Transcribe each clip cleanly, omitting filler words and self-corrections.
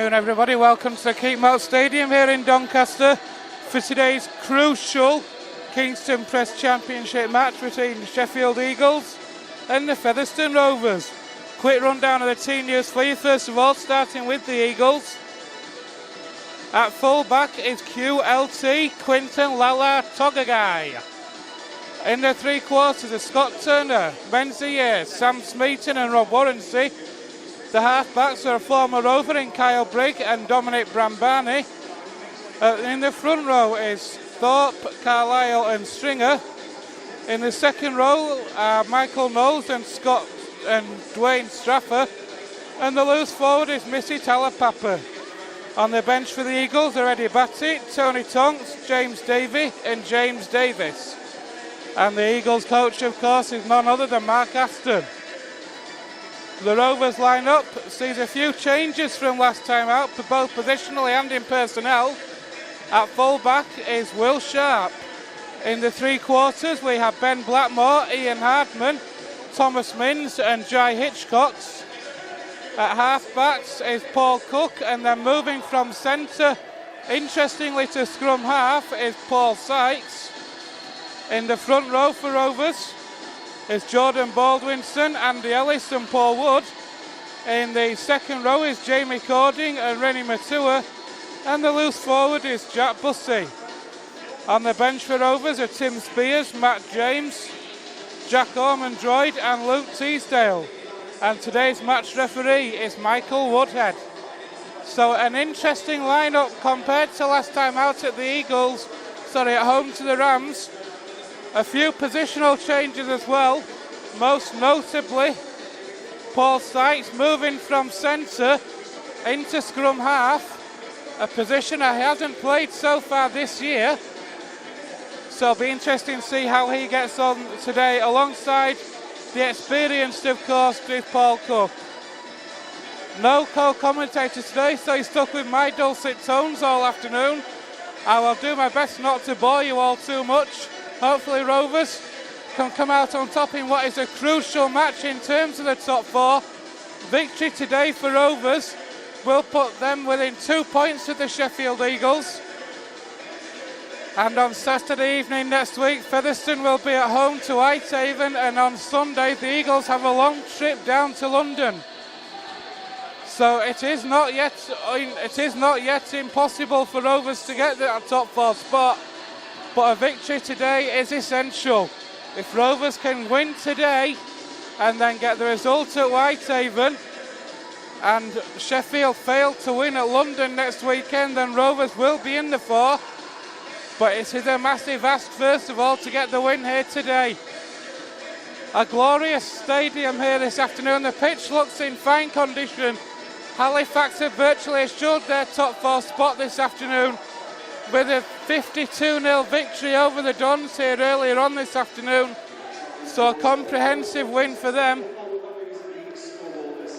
afternoon, everybody. Welcome to the Keepmoat Stadium here in Doncaster for today's crucial Kingston Press Championship match between the Sheffield Eagles and the Featherstone Rovers. Quick rundown of the team news for you. First of all, starting with the Eagles. At full-back is FULL80, Quinton Lala Togagai. In the three quarters are Scott Turner, Menzies, Sam Smeaton and Rob Warrensey. The half-backs are a former Rover in Kyle Brigg and Dominic Brambani. In the front row is Thorpe, Carlisle and Stringer. In the second row are Michael Knowles and Scott and Dwayne Straffer. And the loose forward is Missy Talapapa. On the bench for the Eagles are Eddie Batty, Tony Tonks, James Davey and James Davis. And the Eagles coach, of course, is none other than Mark Aston. The Rovers line-up sees a few changes from last time out, both positionally and in personnel. At full-back is Will Sharp. In the three quarters we have Ben Blackmore, Ian Hardman, Thomas Minns and Jai Hitchcocks. At half-backs is Paul Cook, and then moving from centre, interestingly to scrum half, is Paul Sykes. In the front row for Rovers is Jordan Baldwinson, Andy Ellis and Paul Wood. In the second row is Jamie Cording and Rennie Matua, and the loose forward is Jack Bussey. On the bench for Rovers are Tim Spears, Matt James, Jack Ormond-Droid and Luke Teasdale. And today's match referee is Michael Woodhead. So an interesting lineup compared to last time out at at home to the Rams. A few positional changes as well, most notably Paul Sykes moving from centre into scrum half, a position he hasn't played so far this year. So it'll be interesting to see how he gets on today, alongside the experienced, of course, with Paul Cook. No co-commentator today, so he's stuck with my dulcet tones all afternoon. I will do my best not to bore you all too much. Hopefully Rovers can come out on top in what is a crucial match in terms of the top four. Victory today for Rovers will put them within 2 points of the Sheffield Eagles. And on Saturday evening next week, Featherstone will be at home to Whitehaven, and on Sunday the Eagles have a long trip down to London. So it is not yet impossible for Rovers to get that top four spot. But a victory today is essential. If Rovers can win today and then get the result at Whitehaven, and Sheffield fail to win at London next weekend, then Rovers will be in the four. But it is a massive ask, first of all, to get the win here today. A glorious stadium here this afternoon. The pitch looks in fine condition. Halifax have virtually assured their top four spot this afternoon with a 52-0 victory over the Dons here earlier on this afternoon. So a comprehensive win for them.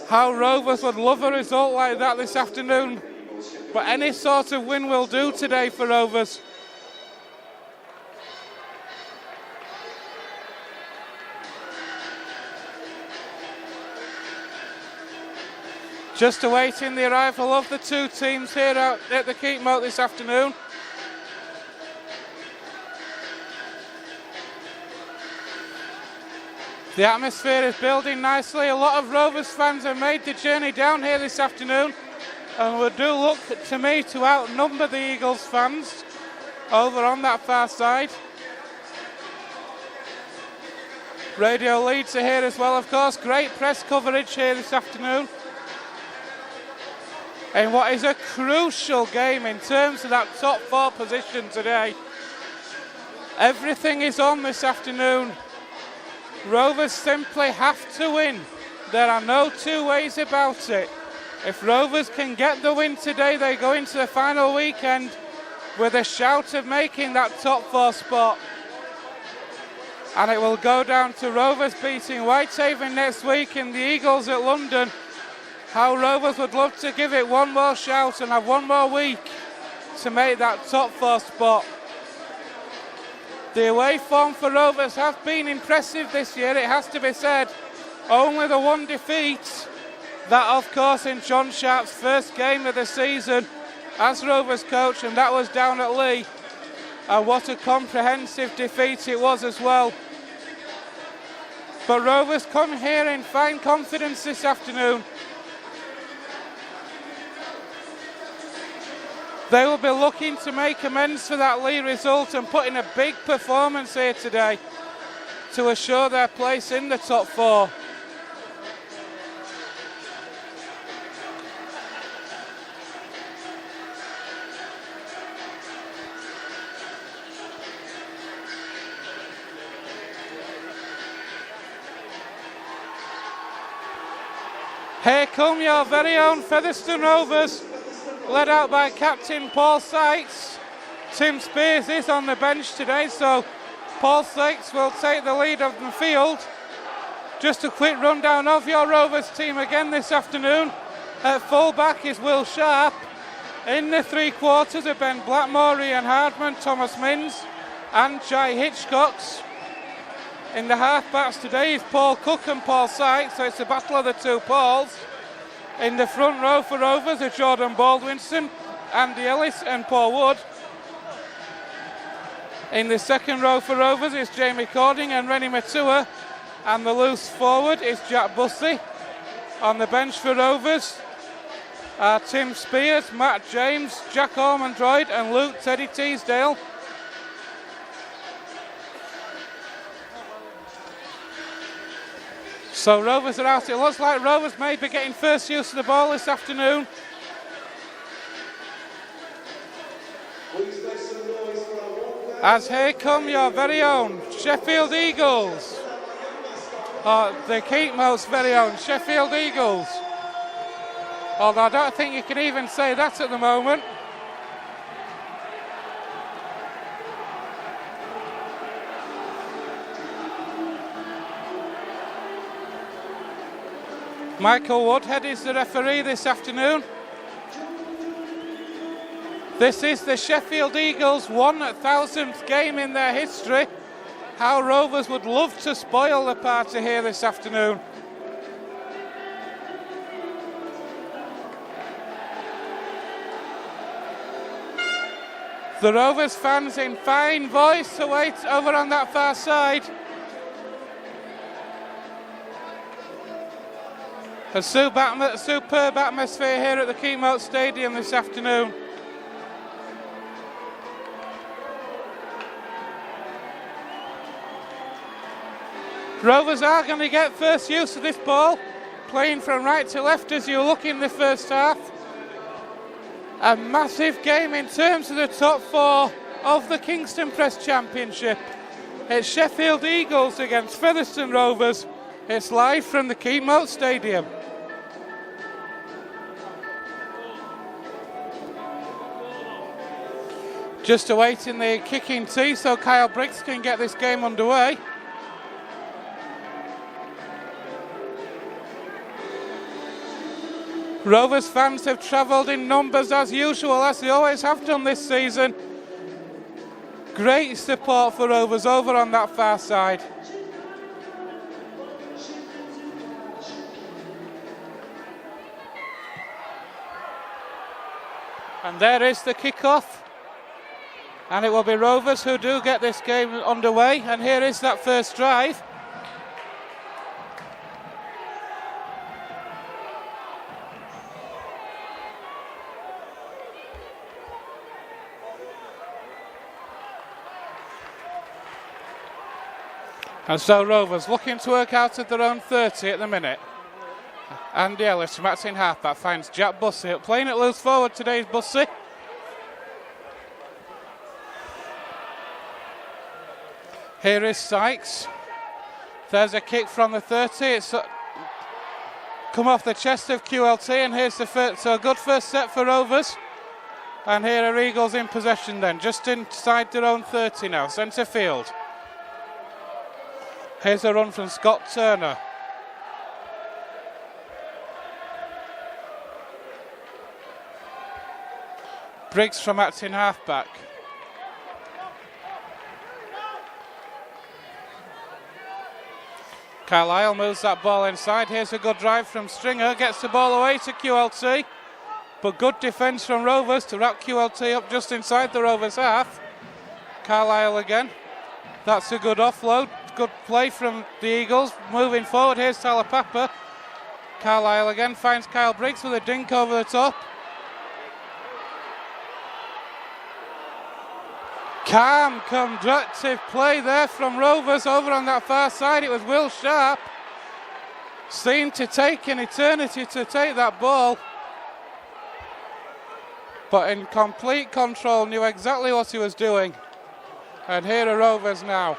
How Rovers would love a result like that this afternoon. But any sort of win will do today for Rovers. Just awaiting the arrival of the two teams here out at the Keepmoat this afternoon. The atmosphere is building nicely. A lot of Rovers fans have made the journey down here this afternoon, and would do look to me to outnumber the Eagles fans over on that far side. Radio Leeds are here as well, of course. Great press coverage here this afternoon. In what is a crucial game in terms of that top four position today. Everything is on this afternoon. Rovers simply have to win. There are no two ways about it. If Rovers can get the win today, they go into the final weekend with a shout of making that top four spot. And it will go down to Rovers beating Whitehaven next week and the Eagles at London. How Rovers would love to give it one more shout and have one more week to make that top four spot. The away form for Rovers have been impressive this year, it has to be said. Only the one defeat That, of course, in John Sharp's first game of the season as Rovers coach, and that was down at Lee. And what a comprehensive defeat it was as well. But Rovers come here in fine confidence this afternoon. They will be looking to make amends for that Lee result and put in a big performance here today to assure their place in the top four. Here come your very own Featherstone Rovers, led out by captain Paul Sykes. Tim Spears is on the bench today, so Paul Sykes will take the lead of the field. Just a quick rundown of your Rovers team again this afternoon. At full-back is Will Sharp. In the three quarters are Ben Blackmore, Ian Hardman, Thomas Minns and Jai Hitchcocks. In the half-backs today is Paul Cook and Paul Sykes, so it's a battle of the two Pauls. In the front row for Rovers are Jordan Baldwinson, Andy Ellis and Paul Wood. In the second row for Rovers is Jamie Cording and Rennie Matua, and the loose forward is Jack Bussey. On the bench for Rovers are Tim Spears, Matt James, Jack Ormondroyd and Luke Teddy Teasdale. So Rovers are out. It looks like Rovers may be getting first use of the ball this afternoon. As here come your very own Sheffield Eagles. The Keepmoat's very own Sheffield Eagles. Although I don't think you can even say that at the moment. Michael Woodhead is the referee this afternoon. This is the Sheffield Eagles' 1000th game in their history. How Rovers would love to spoil the party here this afternoon. The Rovers fans in fine voice await over on that far side. A superb atmosphere here at the Keepmoat Stadium this afternoon. Rovers are going to get first use of this ball, playing from right to left as you look in the first half. A massive game in terms of the top four of the Kingston Press Championship. It's Sheffield Eagles against Featherstone Rovers. It's live from the Keepmoat Stadium. Just awaiting the kicking tee so Kyle Briggs can get this game underway. Rovers fans have travelled in numbers as usual, as they always have done this season. Great support for Rovers over on that far side. And there is the kick-off. And it will be Rovers who do get this game underway. And here is that first drive. And so Rovers looking to work out at their own 30 at the minute. Andy Ellis from acting halfback finds Jack Bussey up, playing it loose forward today is Bussey. Here is Sykes. There's a kick from the 30. It's come off the chest of QLT, and here's the first, so a good first set for Rovers. And here are Eagles in possession then, just inside their own 30 now, centre field. Here's a run from Scott Turner. Briggs from acting halfback. Carlisle moves that ball inside. Here's a good drive from Stringer. Gets the ball away to QLT. But good defence from Rovers to wrap QLT up just inside the Rovers half. Carlisle again. That's a good offload. Good play from the Eagles. Moving forward, here's Talapapa. Carlisle again finds Kyle Briggs with a dink over the top. Calm, conductive play there from Rovers over on that far side. It was Will Sharp. Seemed to take an eternity to take that ball. But in complete control, knew exactly what he was doing. And here are Rovers now.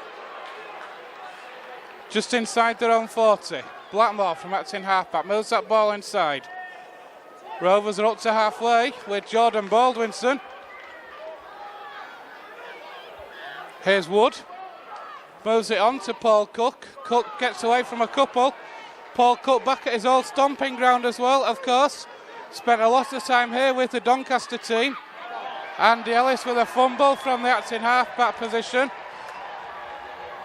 Just inside their own 40. Blackmore from acting halfback moves that ball inside. Rovers are up to halfway with Jordan Baldwinson. Here's Wood. Moves it on to Paul Cook. Cook gets away from a couple. Paul Cook back at his old stomping ground as well, of course. Spent a lot of time here with the Doncaster team. Andy Ellis with a fumble from the acting halfback position.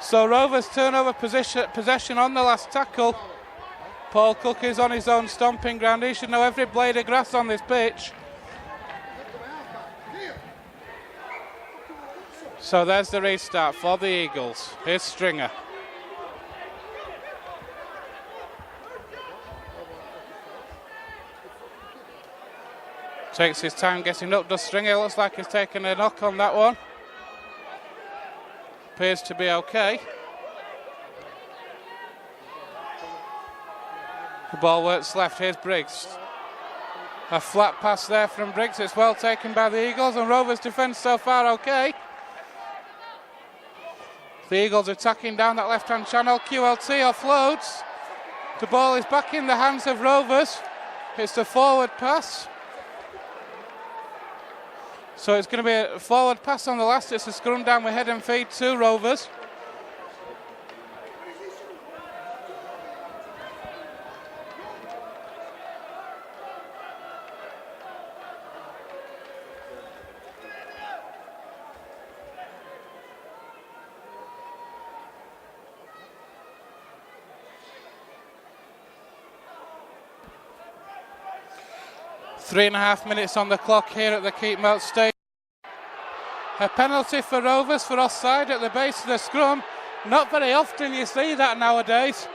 So Rovers turn over possession on the last tackle. Paul Cook is on his own stomping ground. He should know every blade of grass on this pitch. So there's the restart for the Eagles. Here's Stringer. Takes his time getting up, does Stringer. Looks like he's taken a knock on that one. Appears to be okay. The ball works left. Here's Briggs. A flat pass there from Briggs. It's well taken by the Eagles, and Rovers' defence so far okay. The Eagles attacking down that left-hand channel. QLT offloads. The ball is back in the hands of Rovers. It's the forward pass. So it's going to be a forward pass on the last. It's a scrum down with head and feet to Rovers. Three and a half minutes on the clock here at the Keepmoat Stadium. A penalty for Rovers for offside at the base of the scrum. Not very often you see that nowadays.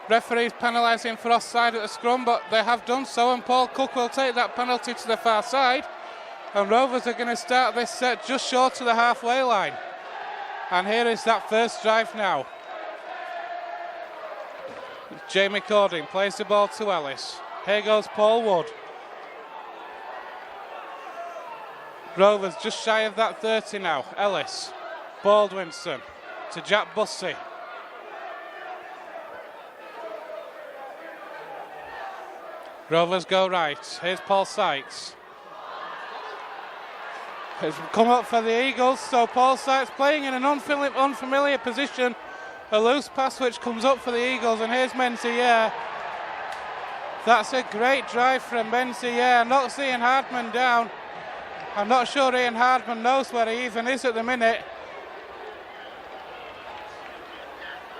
Referees penalising for offside at the scrum, but they have done so, and Paul Cook will take that penalty to the far side. And Rovers are going to start this set just short of the halfway line. And here is that first drive now. Jamie Cording plays the ball to Ellis. Here goes Paul Wood. Rovers just shy of that 30 now. Ellis. Baldwinson to Jack Bussey. Rovers go right. Here's Paul Sykes. It's come up for the Eagles, so Paul Sykes playing in an unfamiliar position. A loose pass which comes up for the Eagles, and here's Menzies. That's a great drive from Menzies. Knocks Ian Hardman down. I'm not sure Ian Hardman knows where he even is at the minute.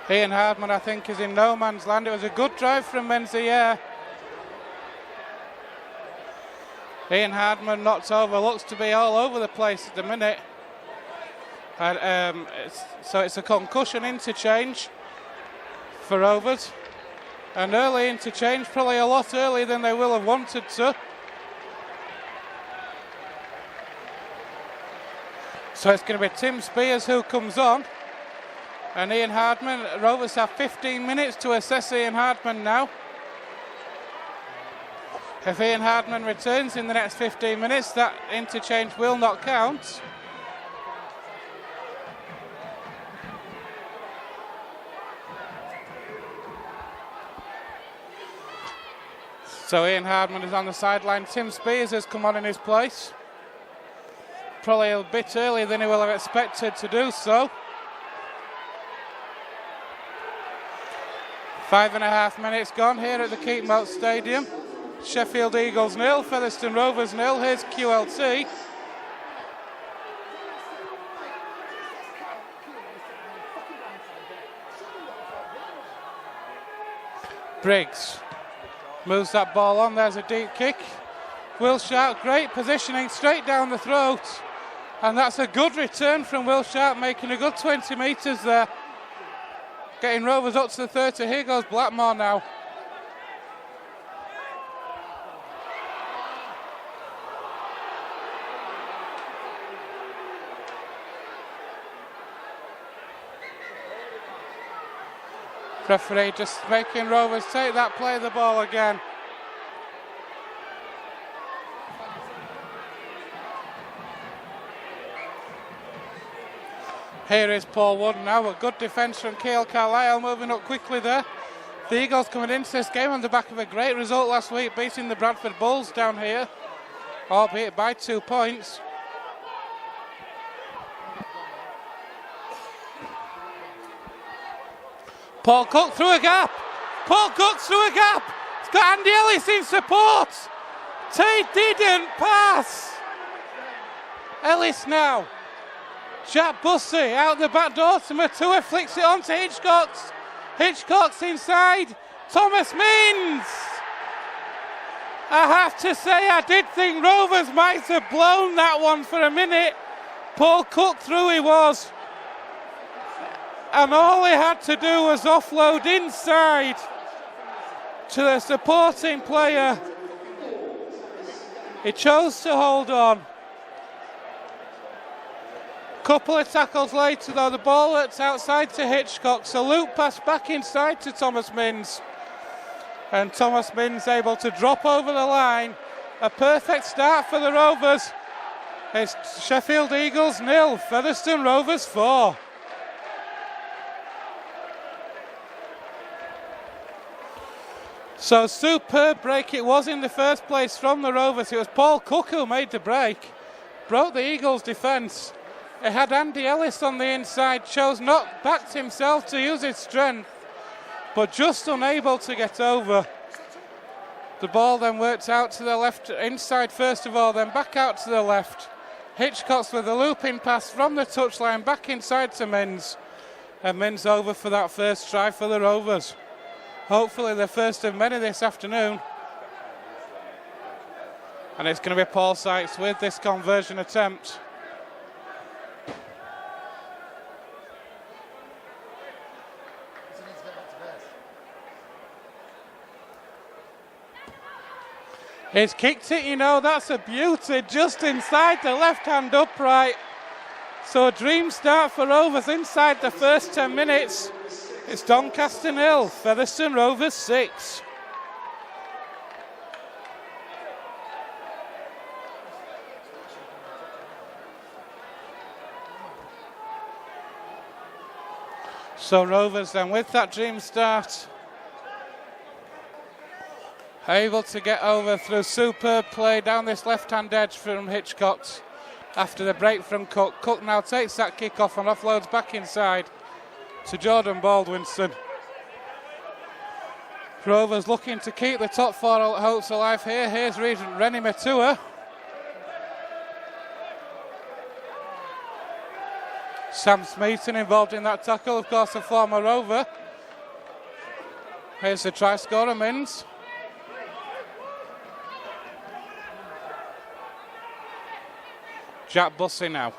Ian Hardman, I think, is in no man's land. It was a good drive from Menzies. Ian Hardman knocked over, looks to be all over the place at the minute. And, so it's a concussion interchange for Rovers. An early interchange, probably a lot earlier than they will have wanted to. So it's going to be Tim Spears who comes on. And Ian Hardman, Rovers have 15 minutes to assess Ian Hardman now. If Ian Hardman returns in the next 15 minutes, that interchange will not count. So Ian Hardman is on the sideline. Tim Spears has come on in his place. Probably a bit earlier than he will have expected to do so. 5.5 minutes gone here at the Keepmoat Stadium. Sheffield Eagles 0, Featherstone Rovers 0. Here's QLT. Briggs moves that ball on. There's a deep kick. Wilshark, great positioning, straight down the throat. And that's a good return from Wilshark, making a good 20 metres there. Getting Rovers up to the 30. Here goes Blackmore now. Referee just making Rovers take that play of the ball again. Here is Paul Wood now, a good defence from Keil Carlisle, moving up quickly there. The Eagles coming into this game on the back of a great result last week, beating the Bradford Bulls down here, albeit by 2 points. Paul Cook through a gap. Paul Cook through a gap. It's got Andy Ellis in support. Tate didn't pass. Ellis now. Jack Bussey out the back door to Matua, flicks it on to Hitchcox. Hitchcox inside. Thomas Mins. I have to say, I did think Rovers might have blown that one for a minute. Paul Cook through he was. And all he had to do was offload inside to the supporting player. He chose to hold on. Couple of tackles later though, the ball works outside to Hitchcock. So loop pass back inside to Thomas Mins. And Thomas Mins able to drop over the line. A perfect start for the Rovers. It's Sheffield Eagles 0, Featherstone Rovers 4. So superb break it was in the first place from the Rovers. It was Paul Cook who made the break. Broke the Eagles' defence. It had Andy Ellis on the inside, backed himself to use his strength, but just unable to get over. The ball then worked out to the left, inside first of all, then back out to the left. Hitchcock with a looping pass from the touchline back inside to Mins. And Mins over for that first try for the Rovers. Hopefully the first of many this afternoon. And it's going to be Paul Sykes with this conversion attempt. He's kicked it, you know, that's a beauty, just inside the left-hand upright. So a dream start for Rovers inside the first 10 minutes. It's Doncaster 0, Featherstone Rovers 6. So Rovers then with that dream start, able to get over through superb play down this left-hand edge from Hitchcock after the break from Cook. Cook now takes that kick off and offloads back inside to Jordan Baldwinson. Rovers looking to keep the top four hopes alive here. Here's Rennie Matua. Sam Smeaton involved in that tackle, of course, a former Rover. Here's the try scorer, Mins. Jack Bussey now.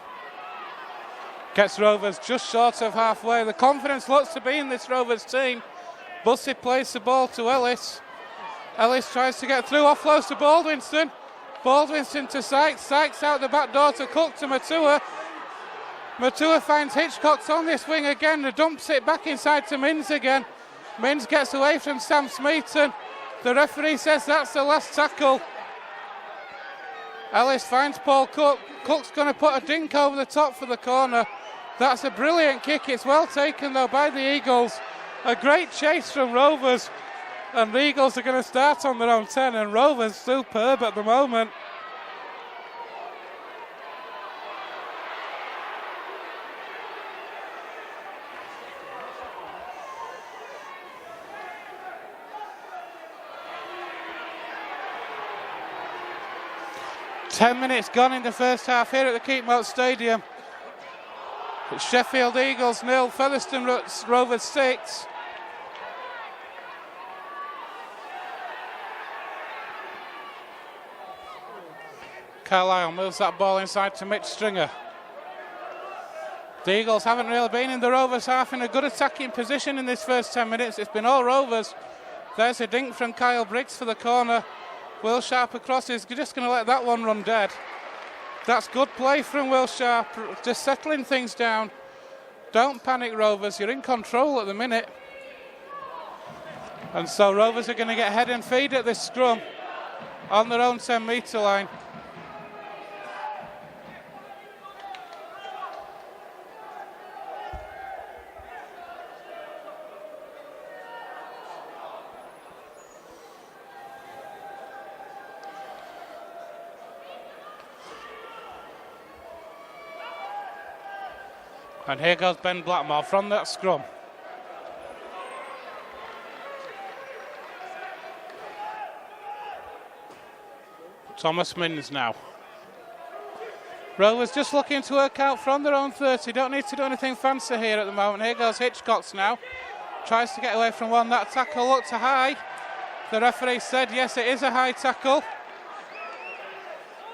Gets Rovers just short of halfway. The confidence looks to be in this Rovers team. Bussey plays the ball to Ellis. Ellis tries to get through, offloads to Baldwinson. Baldwinson to Sykes. Sykes out the back door to Cook to Matua. Matua finds Hitchcock on this wing again and dumps it back inside to Mins again. Mins gets away from Sam Smeaton. The referee says that's the last tackle. Ellis finds Paul Cook. Cook's going to put a dink over the top for the corner. That's a brilliant kick. It's well taken though by the Eagles. A great chase from Rovers. And the Eagles are going to start on their own 10 and Rovers superb at the moment. Ten minutes gone in the first half here at the Keepmoat Stadium. It's Sheffield Eagles 0, Featherstone Rovers 6. Carlisle moves that ball inside to Mitch Stringer. The Eagles haven't really been in the Rovers half in a good attacking position in this first 10 minutes. It's been all Rovers. There's a dink from Kyle Briggs for the corner. Will Sharp across is just going to let that one run dead. That's good play from Will Sharp, just settling things down. Don't panic, Rovers. You're in control at the minute. And so Rovers are going to get head and feed at this scrum on their own 10-metre line. And here goes Ben Blackmore from that scrum. Thomas Minns now. Rovers just looking to work out from their own 30. Don't need to do anything fancy here at the moment. Here goes Hitchcox now. Tries to get away from one. That tackle looked high. The referee said yes, it is a high tackle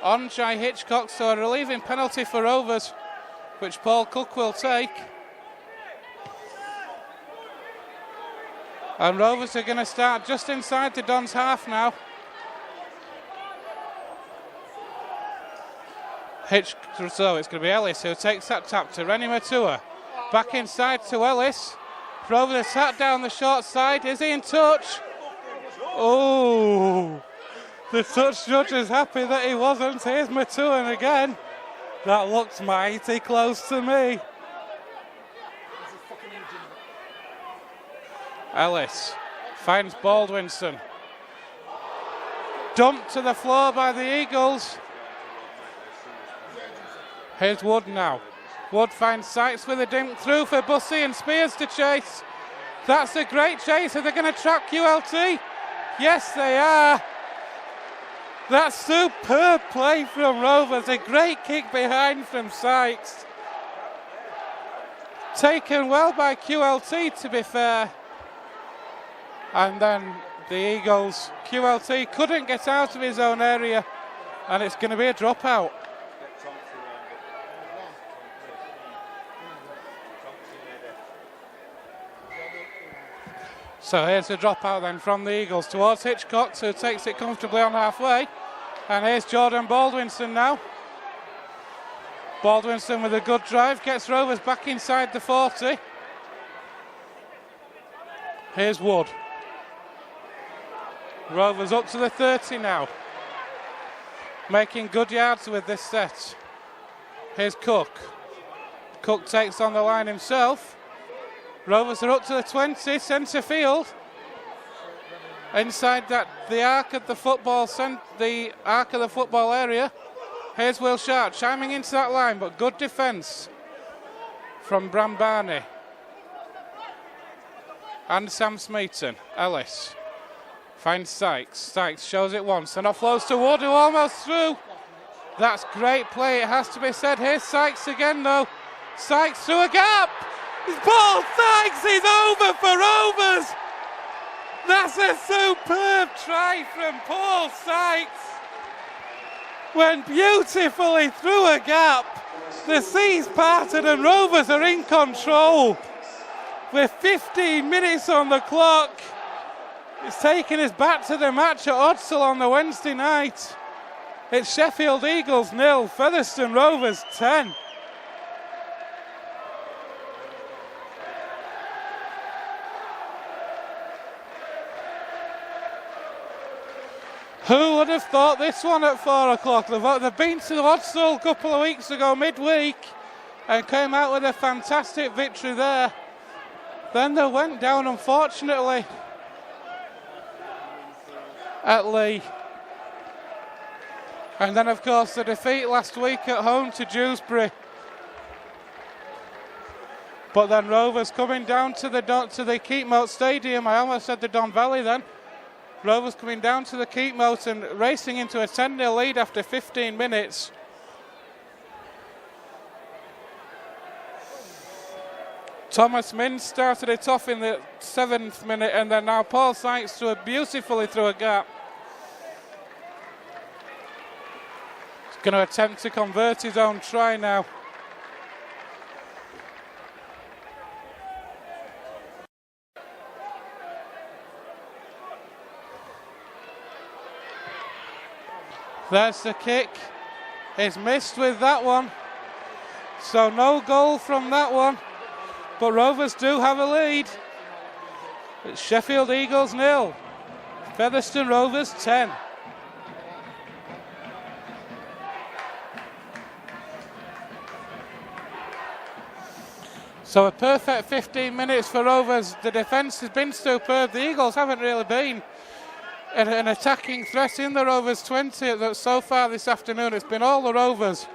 on Jai Hitchcox. So a relieving penalty for Rovers, which Paul Cook will take. And Rovers are going to start just inside the Dons half now. So it's going to be Ellis who takes that tap to Rennie Matua. Back inside to Ellis. Rovers sat down the short side. Is he in touch? Oh, the touch judge is happy that he wasn't. Here's Matuan again. That looks mighty close to me. Ellis finds Baldwinson. Dumped to the floor by the Eagles. Here's Wood now. Wood finds Sykes with a dink through for Bussey and Spears to chase. That's a great chase. Are they going to track QLT? Yes, they are. That's superb play from Rovers. A great kick behind from Sykes. Taken well by QLT, to be fair. And then the Eagles, QLT couldn't get out of his own area, and it's going to be a dropout. So here's a dropout then from the Eagles towards Hitchcox, who takes it comfortably on halfway. And here's Jordan Baldwinson now. Baldwinson with a good drive, gets Rovers back inside the 40. Here's Wood. Rovers up to the 30 now. Making good yards with this set. Here's Cook. Cook takes on the line himself. Rovers are up to the 20, centre field. Inside that, the arc of the football area. Here's Will Sharp chiming into that line, but good defence from Bram Barney. And Sam Smeaton. Ellis finds Sykes. Sykes shows it once and offloads to Wood, who almost through. That's great play, it has to be said. Here's Sykes again though. Sykes through a gap. It's Paul Sykes, he's over for Rovers. That's a superb try from Paul Sykes. Went beautifully through a gap. The seas parted and Rovers are in control. With 15 minutes on the clock. It's taking us back to the match at Odsal on the Wednesday night. It's Sheffield Eagles 0, Featherstone Rovers 10. Who would have thought this one at 4 o'clock? They've been to Odsal a couple of weeks ago, midweek, and came out with a fantastic victory there. Then they went down, unfortunately, at Lee. And then, of course, the defeat last week at home to Dewsbury. But then Rovers coming down to the Keepmoat Stadium. I almost said the Don Valley then. Rovers coming down to the Keepmoat and racing into a 10-0 lead after 15 minutes. Thomas Minns started it off in the 7th minute, and then now Paul Sykes threw it beautifully through a gap. Going to attempt to convert his own try now. There's the kick. He's missed with that one. So no goal from that one. But Rovers do have a lead. It's Sheffield Eagles 0. Featherstone Rovers 10. So a perfect 15 minutes for Rovers. The defence has been superb. The Eagles haven't really been an attacking threat in the Rovers 20 so far this afternoon. It's been all the Rovers.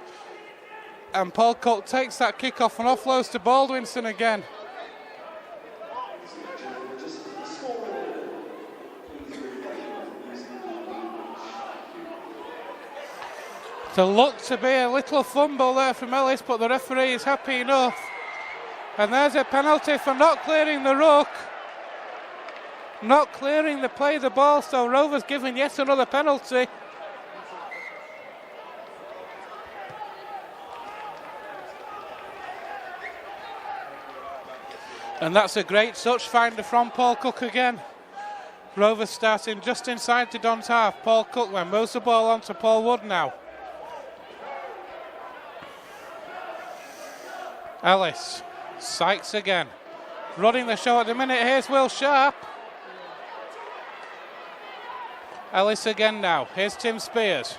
And Paul Cook takes that kick off and offloads to Baldwinson again. There looked to be a little fumble there from Ellis, but the referee is happy enough. And there's a penalty for not clearing the ruck. Not clearing the play of the ball, so Rovers given yet another penalty. And that's a great touch finder from Paul Cook again. Rovers starting just inside the Don's half. Paul Cook then moves the ball on to Paul Wood now. Ellis, Sykes again. Running the show at the minute, here's Will Sharp. Ellis again now, here's Tim Spears.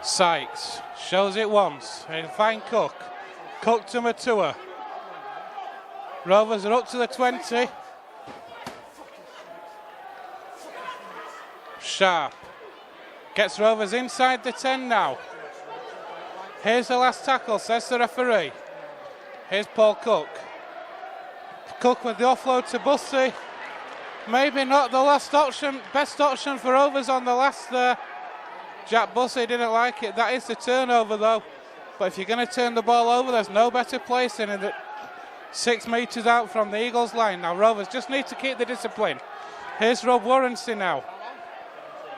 Sykes shows it once, he'll find Cook. Cook to Matua. Rovers are up to the 20. Sharp gets Rovers inside the 10 now. Here's the last tackle, says the referee. Here's Paul Cook. Cook with the offload to Bussey. Maybe not the last option, best option for Rovers on the last there. Jack Bussey didn't like it. That is the turnover though. But if you're going to turn the ball over, there's no better place in it. 6 metres out from the Eagles line. Now Rovers just need to keep the discipline. Here's Rob Warrency now.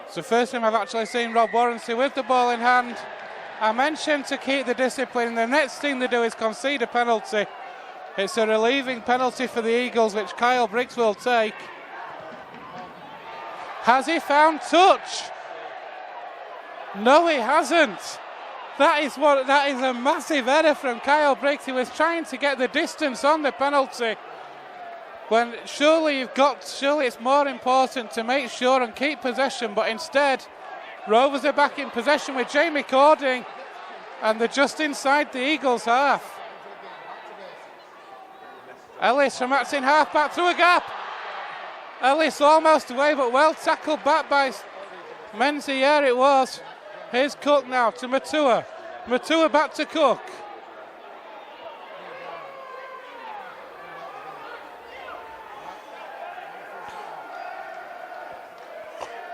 It's the first time I've actually seen Rob Warrency with the ball in hand. I mentioned to keep the discipline. The next thing they do is concede a penalty. It's a relieving penalty for the Eagles, which Kyle Briggs will take. Has he found touch? No, he hasn't. That is a massive error from Kyle Briggs. He was trying to get the distance on the penalty. When surely it's more important to make sure and keep possession, but instead Rovers are back in possession with Jamie Cording, and they're just inside the Eagles half. Ellis from acting half back through a gap. Ellis almost away, but well tackled back by Menzies. It was. Here's Cook now to Matua. Matua back to Cook.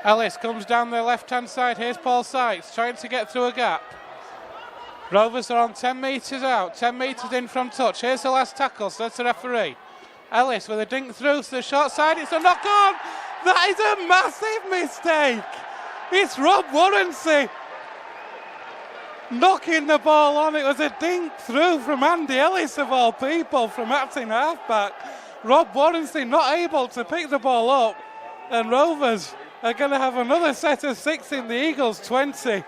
Ellis comes down the left-hand side. Here's Paul Sykes trying to get through a gap. Rovers are on 10 metres out, 10 metres in from touch. Here's the last tackle, so that's the referee. Ellis with a dink through to the short side. It's a knock on. That is a massive mistake. It's Rob Warrency knocking the ball on. It was a dink through from Andy Ellis, of all people, from acting halfback. Rob Warrency not able to pick the ball up, and Rovers are going to have another set of 6 in the Eagles 20,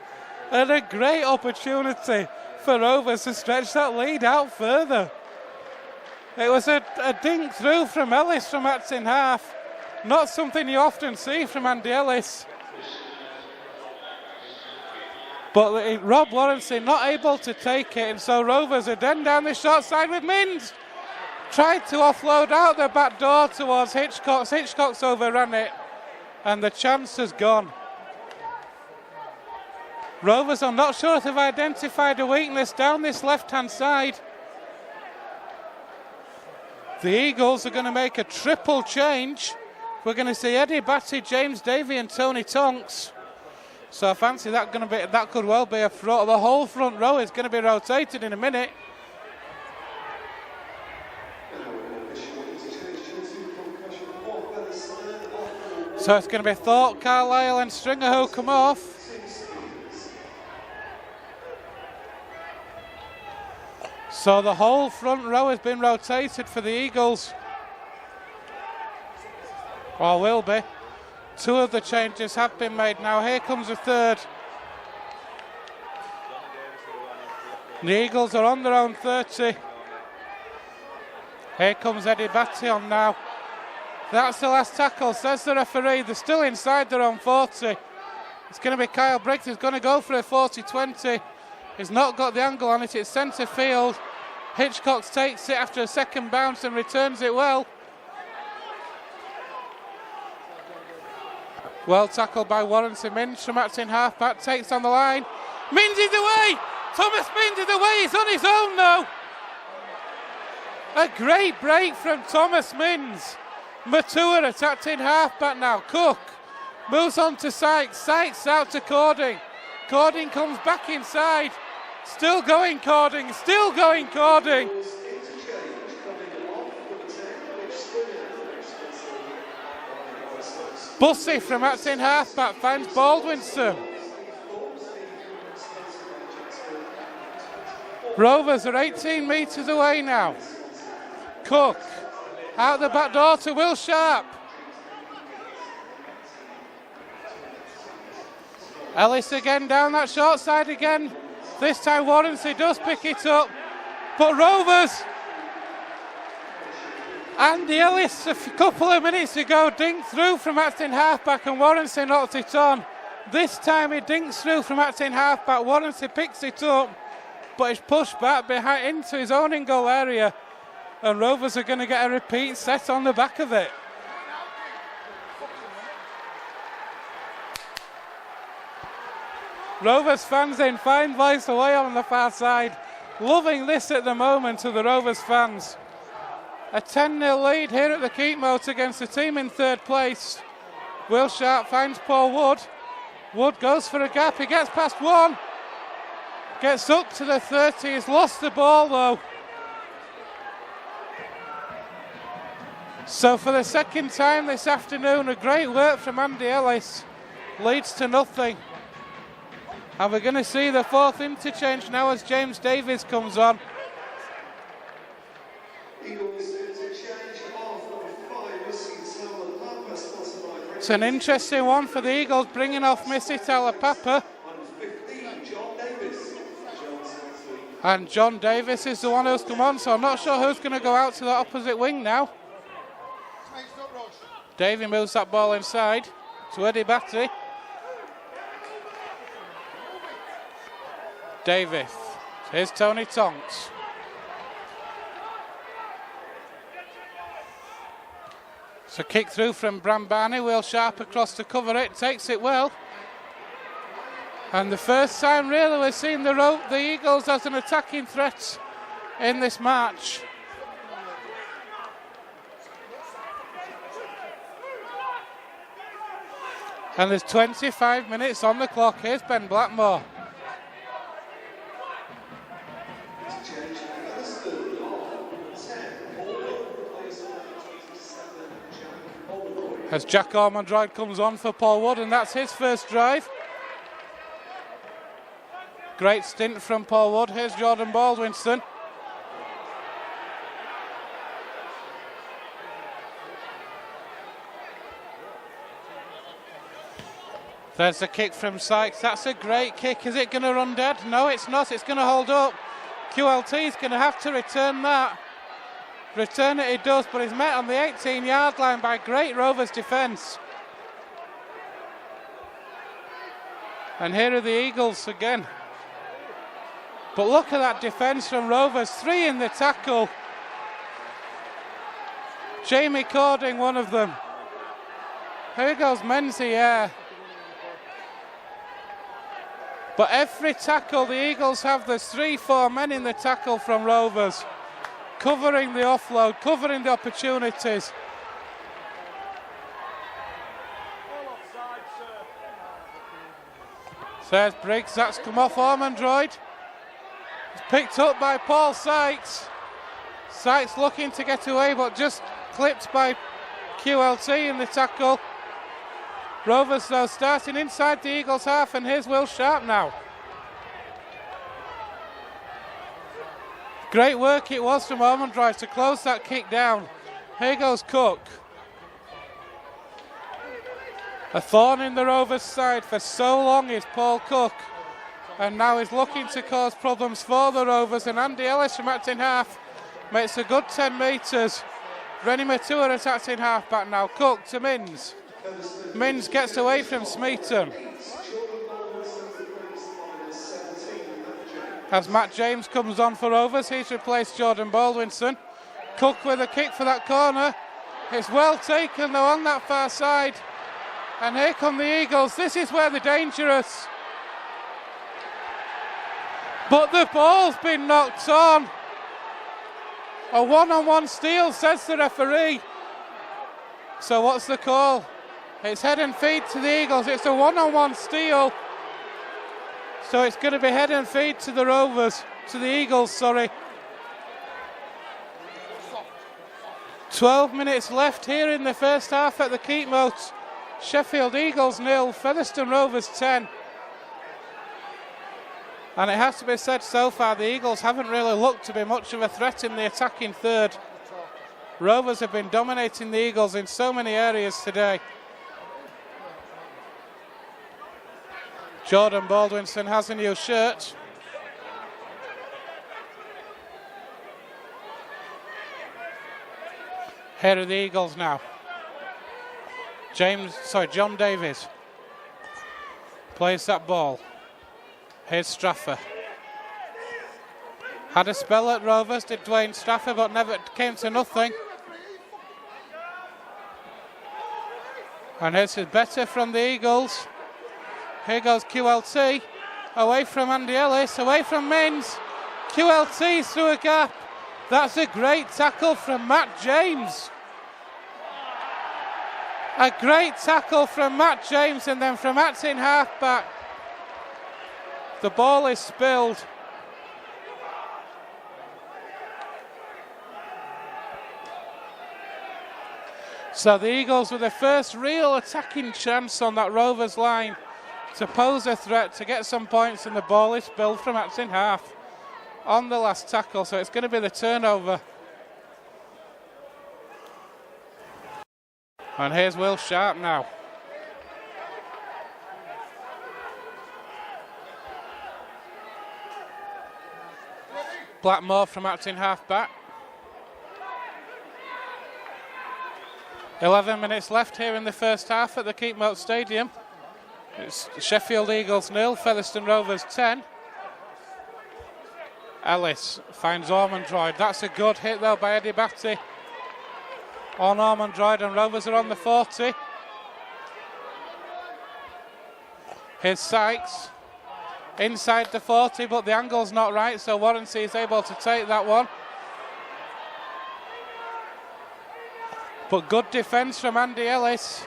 and a great opportunity for Rovers to stretch that lead out further. It was a dink through from Ellis from acting half, not something you often see from Andy Ellis. But Rob Warrency not able to take it, and so Rovers are then down the short side with Minns. Tried to offload out the back door towards Hitchcock's. Hitchcock's overran it, and the chance has gone. Rovers, I'm not sure if they've identified a weakness down this left-hand side. The Eagles are going to make a triple change. We're going to see Eddie Batty, James Davey and Tony Tonks. So I fancy that could well be a front. The whole front row is going to be rotated in a minute. So it's going to be Thorpe, Carlisle and Stringer who come off. So the whole front row has been rotated for the Eagles. Or will be. 2 of the changes have been made now. Here comes a third. The Eagles are on their own 30. Here comes Eddie Batty on now. That's the last tackle, says the referee. They're still inside their own 40. It's going to be Kyle Briggs who's going to go for a 40-20. He's not got the angle on it, it's centre field. Hitchcock takes it after a second bounce and returns it well. Well tackled by Warrington. Minns from acting half-back takes on the line. Minns is away! Thomas Minns is away, he's on his own now. A great break from Thomas Minns. Matua attacked in half-back now. Cook moves on to Sykes. Sykes out to Cording. Cording comes back inside. Still going Cording, still going Cording. Bussey from acting half-back finds Baldwinson. Rovers are 18 metres away now. Cook out the back door to Will Sharp. Ellis again down that short side again. This time Warrington does pick it up. But Rovers, Andy Ellis a couple of minutes ago dinked through from acting halfback and Warrington knocked it on. This time he dinks through from acting halfback. Warrington picks it up, but it's pushed back behind into his own in-goal area. And Rovers are going to get a repeat set on the back of it. Rovers fans in fine voice away on the far side. Loving this at the moment to the Rovers fans. A 10-0 lead here at the Keepmoat against the team in third place. Will Sharp finds Paul Wood. Wood goes for a gap, he gets past one. Gets up to the 30, he's lost the ball though. So for the second time this afternoon, a great work from Andy Ellis. Leads to nothing. And we're going to see the fourth interchange now as James Davies comes on. It's an interesting one for the Eagles, bringing off Missy Talapapa. And John Davis is the one who's come on, so I'm not sure who's going to go out to the opposite wing now. Davey moves that ball inside to Eddie Batty. Davis, here's Tony Tonks. So kick through from Bram Barney, Will Sharp across to cover it, takes it well. And the first time really we've seen the Eagles as an attacking threat in this match. And there's 25 minutes on the clock. Here's Ben Blackmore. As Jack Ormondroyd comes on for Paul Wood, and that's his first drive. Great stint from Paul Wood. Here's Jordan Baldwinson. There's the kick from Sykes. That's a great kick. Is it going to run dead? No, it's not. It's going to hold up. QLT is going to have to return that. Return it he does, but he's met on the 18-yard line by great Rovers defence. And here are the Eagles again. But look at that defence from Rovers. 3 in the tackle. Jamie Cording, one of them. Here goes Menzies, yeah. But every tackle the Eagles have, there's 3-4 men in the tackle from Rovers. Covering the offload, covering the opportunities. There's Briggs, that's come off Ormondroyd. It's picked up by Paul Sykes. Sykes looking to get away, but just clipped by QLT in the tackle. Rovers though starting inside the Eagles half, and here's Will Sharp now. Great work it was from Ormondroyd to close that kick down. Here goes Cook. A thorn in the Rovers side for so long is Paul Cook, and now he's looking to cause problems for the Rovers, and Andy Ellis from acting half makes a good 10 metres. Rennie Matua at acting half back now. Cook to Minns. Minns gets away from Smeaton. As Matt James comes on for Rovers, he's replaced Jordan Baldwinson. Cook with a kick for that corner. It's well taken though on that far side. And here come the Eagles. This is where they're dangerous. But the ball's been knocked on. A one-on-one steal, says the referee. So what's the call? It's head and feed to the Eagles. It's a one-on-one steal. So it's going to be head and feed to the Rovers, to the Eagles, sorry. 12 minutes left here in the first half at the Keepmoat. Sheffield Eagles 0, Featherstone Rovers 10. And it has to be said so far, the Eagles haven't really looked to be much of a threat in the attacking third. Rovers have been dominating the Eagles in so many areas today. Jordan Baldwinson has a new shirt. Here are the Eagles now. John Davies plays that ball. Here's Straffer. Had a spell at Rovers, did Dwayne Straffer, but never came to nothing. And here's better from the Eagles. Here goes QLT, away from Andy Ellis, away from Minns. QLT through a gap. That's a great tackle from Matt James. A great tackle from Matt James, and then from acting halfback, the ball is spilled. So the Eagles with the first real attacking chance on that Rovers line to pose a threat, to get some points, and the ball is spilled from acting half on the last tackle, so it's going to be the turnover. And here's Will Sharp now. Blackmore from acting half-back. 11 minutes left here in the first half at the Keepmoat Stadium. It's Sheffield Eagles 0, Featherstone Rovers 10. Ellis finds Ormondroyd. That's a good hit though by Eddie Batty on Ormondroyd, and Rovers are on the 40. Here's Sykes inside the 40, but the angle's not right, so Warranty is able to take that one. But good defence from Andy Ellis.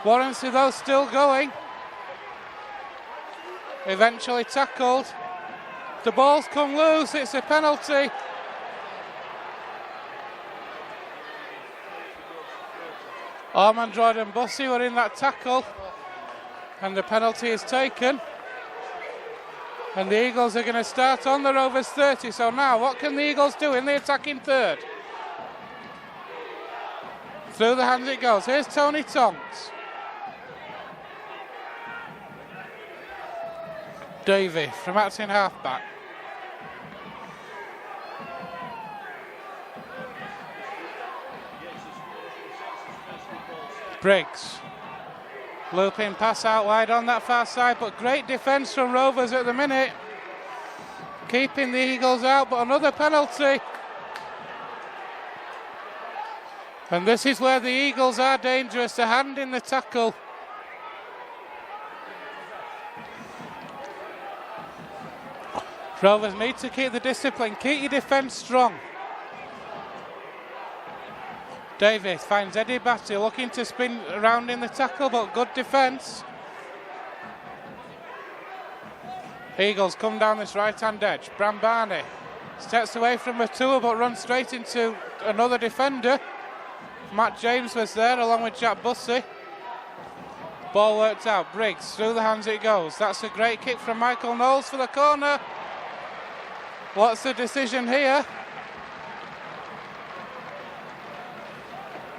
Warranty though still going. Eventually tackled. The ball's come loose, it's a penalty. Ormondroyd and Bussey were in that tackle, and the penalty is taken. And the Eagles are going to start on the Rovers 30. So now, what can the Eagles do in the attacking third? Through the hands it goes. Here's Tony Tonks. Davey from acting halfback. Briggs. Looping pass out wide on that far side, but great defence from Rovers at the minute. Keeping the Eagles out, but another penalty. And this is where the Eagles are dangerous, a hand in the tackle. Rovers need to keep the discipline, keep your defence strong. Davies finds Eddie Batty looking to spin around in the tackle, but good defence. Eagles come down this right-hand edge. Bram Barney steps away from Matua, but runs straight into another defender. Matt James was there along with Jack Bussey. Ball worked out. Briggs, through the hands it goes. That's a great kick from Michael Knowles for the corner. What's the decision here?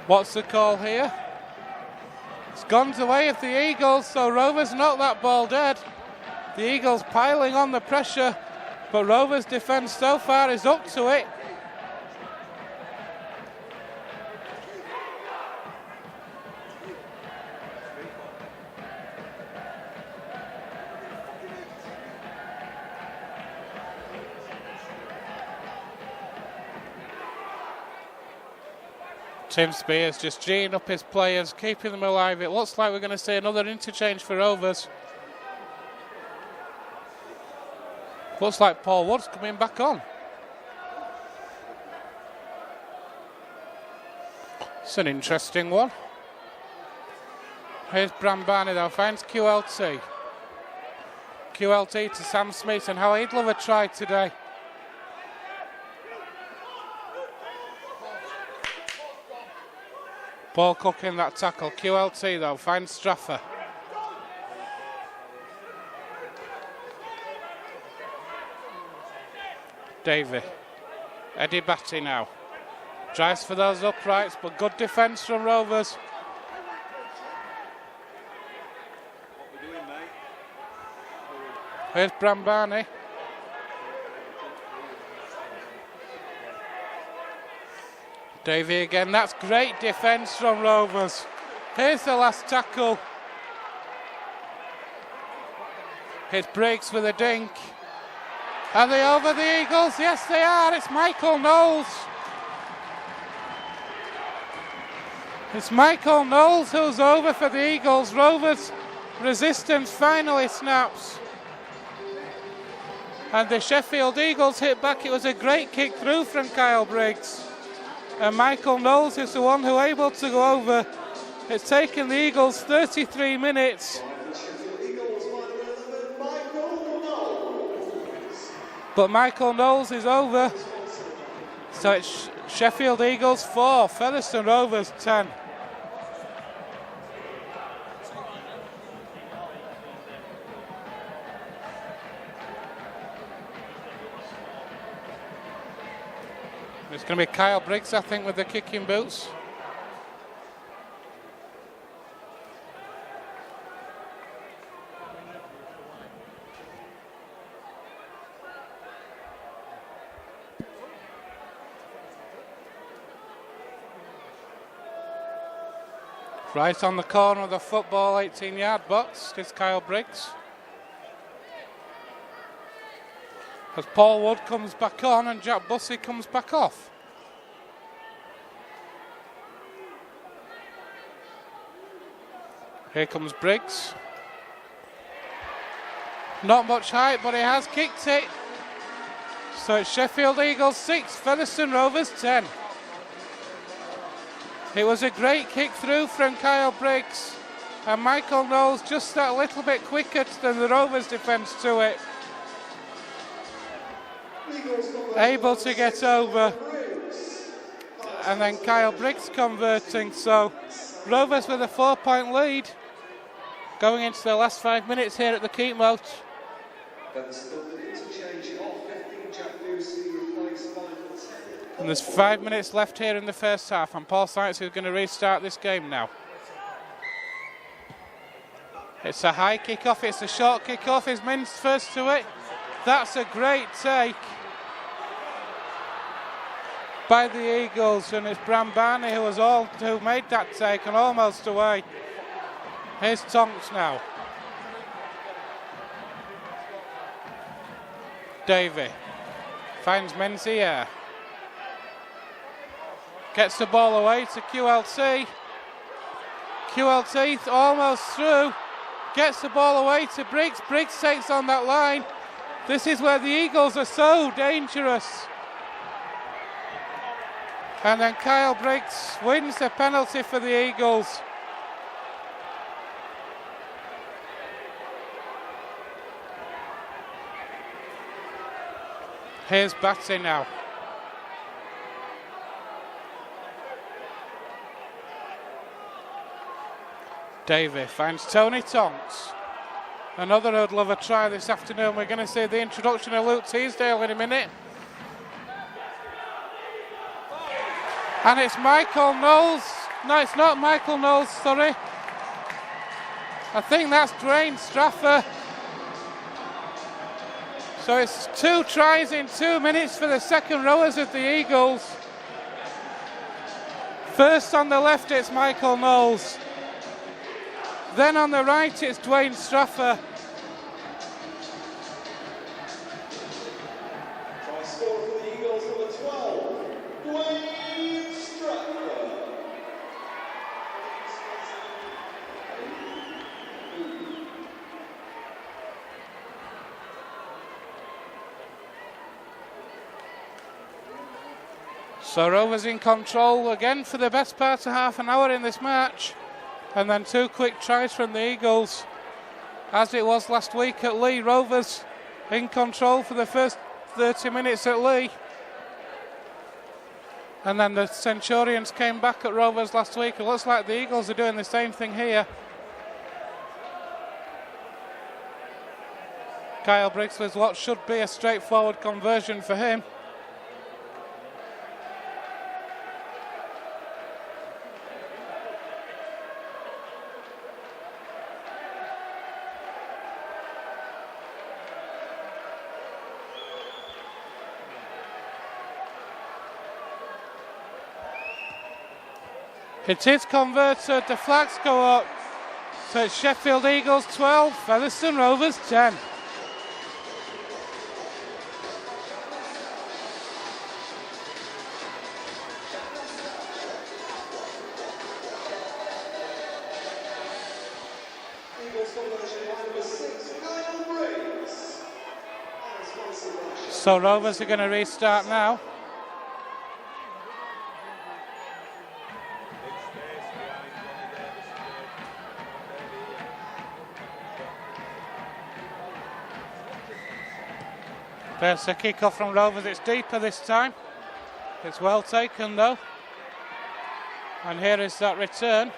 What's the call here? It's gone the way of the Eagles, so Rovers knocked that ball dead. The Eagles piling on the pressure, but Rovers' defence so far is up to it. Tim Spears just geeing up his players, keeping them alive. It looks like we're going to see another interchange for Rovers. Looks like Paul Wood's coming back on. It's an interesting one. Here's Bram Barney though, finds QLT. QLT to Sam Smith, and how he'd love a try today. Paul Cook in that tackle. QLT though, finds Straffer. Davey. Eddie Batty now. Tries for those uprights, but good defence from Rovers. Here's Bram Barney. Davey again, that's great defence from Rovers. Here's the last tackle. Here's Briggs with a dink. Are they over the Eagles? Yes, they are. It's Michael Knowles. It's Michael Knowles who's over for the Eagles. Rovers' resistance finally snaps. And the Sheffield Eagles hit back. It was a great kick through from Kyle Briggs. And Michael Knowles is the one who able to go over. It's taken the Eagles 33 minutes. But Michael Knowles is over. So it's Sheffield Eagles 4, Featherstone Rovers 10. It's going to be Kyle Briggs, I think, with the kicking boots. Right on the corner of the football 18-yard box is Kyle Briggs. As Paul Wood comes back on and Jack Bussey comes back off. Here comes Briggs. Not much height, but he has kicked it. So it's Sheffield Eagles 6, Featherstone Rovers 10. It was a great kick through from Kyle Briggs, and Michael Knowles just that little bit quicker than the Rovers defence to it. Able to get over, and then Kyle Briggs converting. So Rovers with a 4-point lead going into the last 5 minutes here at the Keepmoat. And there's 5 minutes left here in the first half, and Paul Sykes is going to restart this game now. It's a high kick-off, it's a short kick-off, is Mins first to it. That's a great take by the Eagles, and it's Bram Barney who made that take and almost away. Here's Tonks now. Davey finds Menzies. Gets the ball away to QLT. QLT almost through. Gets the ball away to Briggs. Briggs takes on that line. This is where the Eagles are so dangerous. And then Kyle Briggs wins the penalty for the Eagles. Here's Batty now. Davey finds Tony Tonks. Another who'd love a try this afternoon. We're going to see the introduction of Luke Teasdale in a minute. And it's Michael Knowles. No, it's not Michael Knowles, sorry. I think that's Dwayne Straffer. So it's 2 tries in 2 minutes for the second rowers of the Eagles. First on the left it's Michael Knowles. Then on the right it's Dwayne Straffer. Try score for the Eagles number 12, Dwayne Straffer. So Rovers in control again for the best part of half an hour in this match. And then 2 quick tries from the Eagles. As it was last week at Lee, Rovers in control for the first 30 minutes at Lee. And then the Centurions came back at Rovers last week. It looks like the Eagles are doing the same thing here. Kyle Briggs with what should be a straightforward conversion for him. It is converted, the flags go up. So it's Sheffield Eagles 12, Featherstone Rovers 10. Eagles conversion line number 6, Kyle Briggs. So Rovers are going to restart now. There's a kick-off from Rovers. It's deeper this time. It's well taken though. And here is that return.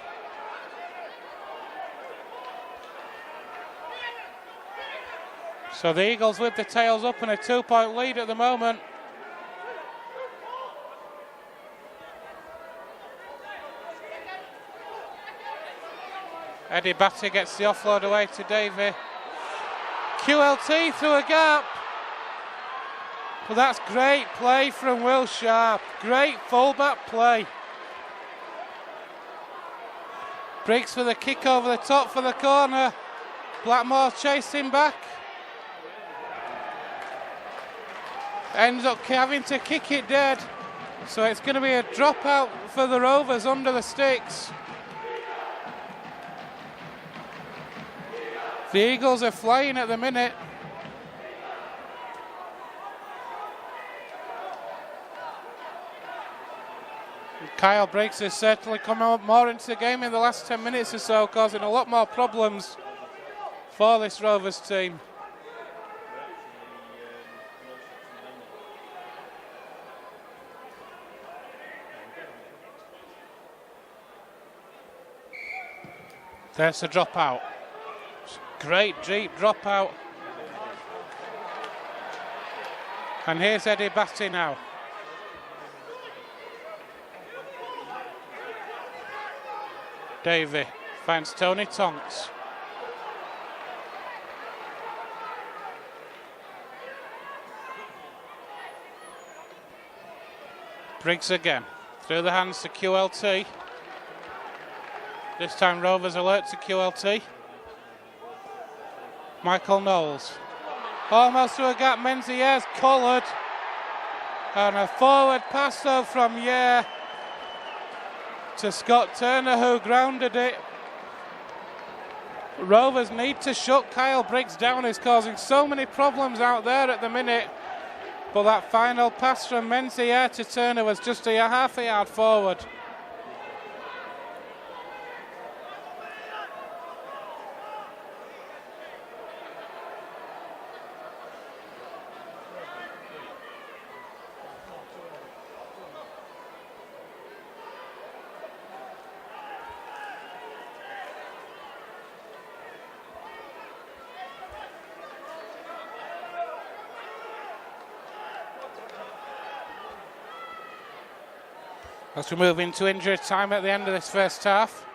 So the Eagles with the tails up and a 2-point lead at the moment. Eddie Batty gets the offload away to Davey. QLT through a gap. Well, that's great play from Will Sharp. Great fullback play. Briggs for the kick over the top for the corner. Blackmore chasing back. Ends up having to kick it dead. So it's going to be a dropout for the Rovers under the sticks. The Eagles are flying at the minute. Kyle Briggs has certainly come out more into the game in the last 10 minutes or so, causing a lot more problems for this Rovers team. There's a dropout. Great deep dropout. And here's Eddie Batty now. Davey finds Tony Tonks. Briggs again. Through the hands to QLT. This time Rovers alert to QLT. Michael Knowles. Almost through a gap. Menzier's collared. And a forward pass though from Yare to Scott Turner, who grounded it. Rovers need to shut Kyle Briggs down. He's causing so many problems out there at the minute. But that final pass from Menzier to Turner was just a half a yard forward. As we move into injury time at the end of this first half.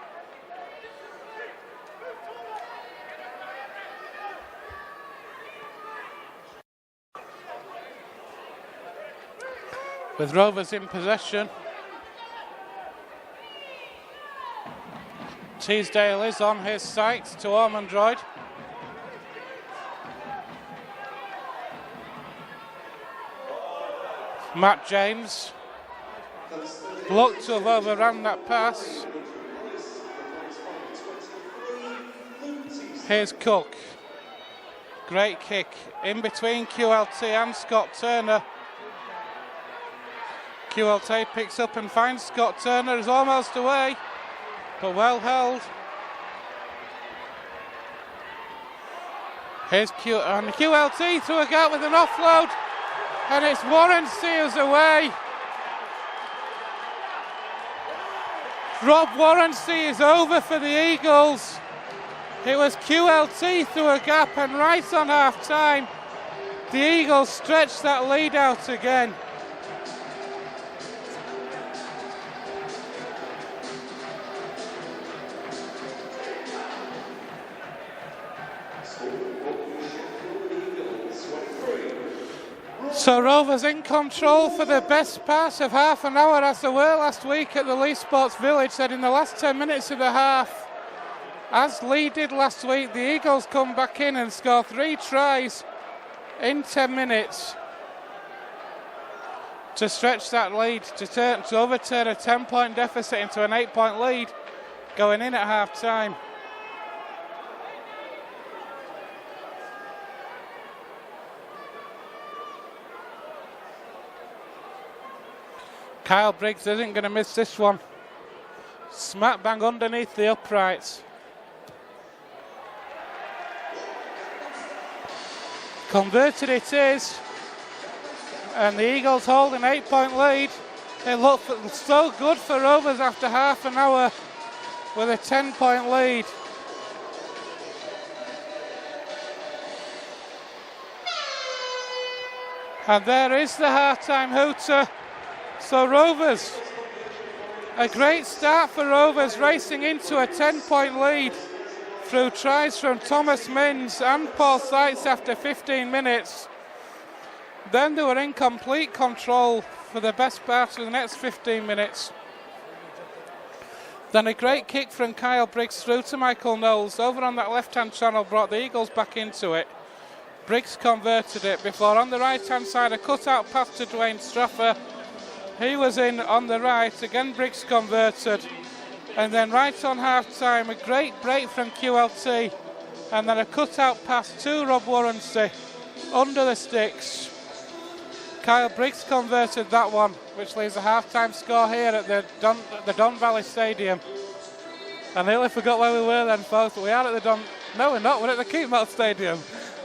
With Rovers in possession. Teasdale is on his sight to Ormondroyd. Matt James looked to have overrun that pass. Here's Cook. Great kick in between QLT and Scott Turner. QLT picks up and finds Scott Turner, is almost away, but well held. Here's QLT through a gap with an offload, and it's Warren Sears away. Rob Warrancy is over for the Eagles. It was QLT through a gap, and right on half time, the Eagles stretched that lead out again. So Rovers in control for the best part of half an hour, as they were last week at the Leigh Sports Village. Said in the last 10 minutes of the half, as Leigh did last week, the Eagles come back in and score 3 tries in 10 minutes to stretch that lead, to overturn a 10-point deficit into an 8-point lead going in at half time. Kyle Briggs isn't going to miss this one. Smack bang underneath the uprights. Converted it is. And the Eagles hold an 8-point lead. It looked so good for Rovers after half an hour with a 10-point lead. And there is the half-time hooter. So Rovers, a great start for Rovers, racing into a 10-point lead through tries from Thomas Minns and Paul Seitz after 15 minutes. Then they were in complete control for the best part of the next 15 minutes. Then a great kick from Kyle Briggs through to Michael Knowles over on that left-hand channel brought the Eagles back into it. Briggs converted it before on the right-hand side a cut-out pass to Dwayne Straffer. He was in on the right, again Briggs converted, and then right on half time a great break from QLT, and then a cut-out pass to Rob Warrancy under the sticks. Kyle Briggs converted that one, which leaves a half-time score here at the Don Valley Stadium. I nearly forgot where we were then, folks, but we are at the Don... No, we're not, we're at the Keepmoat Stadium.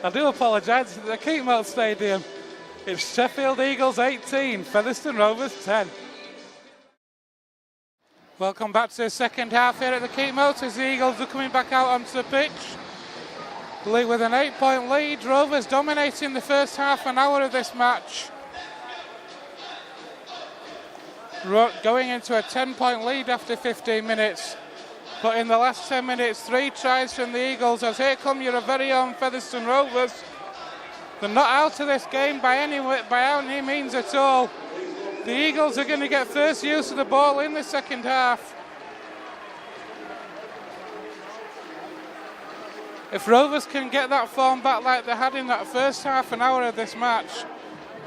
I do apologise, it's at the Keepmoat Stadium. It's Sheffield Eagles 18, Featherstone Rovers 10. Welcome back to the second half here at the Keepmoat as the Eagles are coming back out onto the pitch. With an 8-point lead, Rovers dominating the first half an hour of this match. Going into a 10-point lead after 15 minutes. But in the last 10 minutes, 3 tries from the Eagles as here come your very own Featherstone Rovers. They're not out of this game by any means at all. The Eagles are going to get first use of the ball in the second half. If Rovers can get that form back like they had in that first half an hour of this match,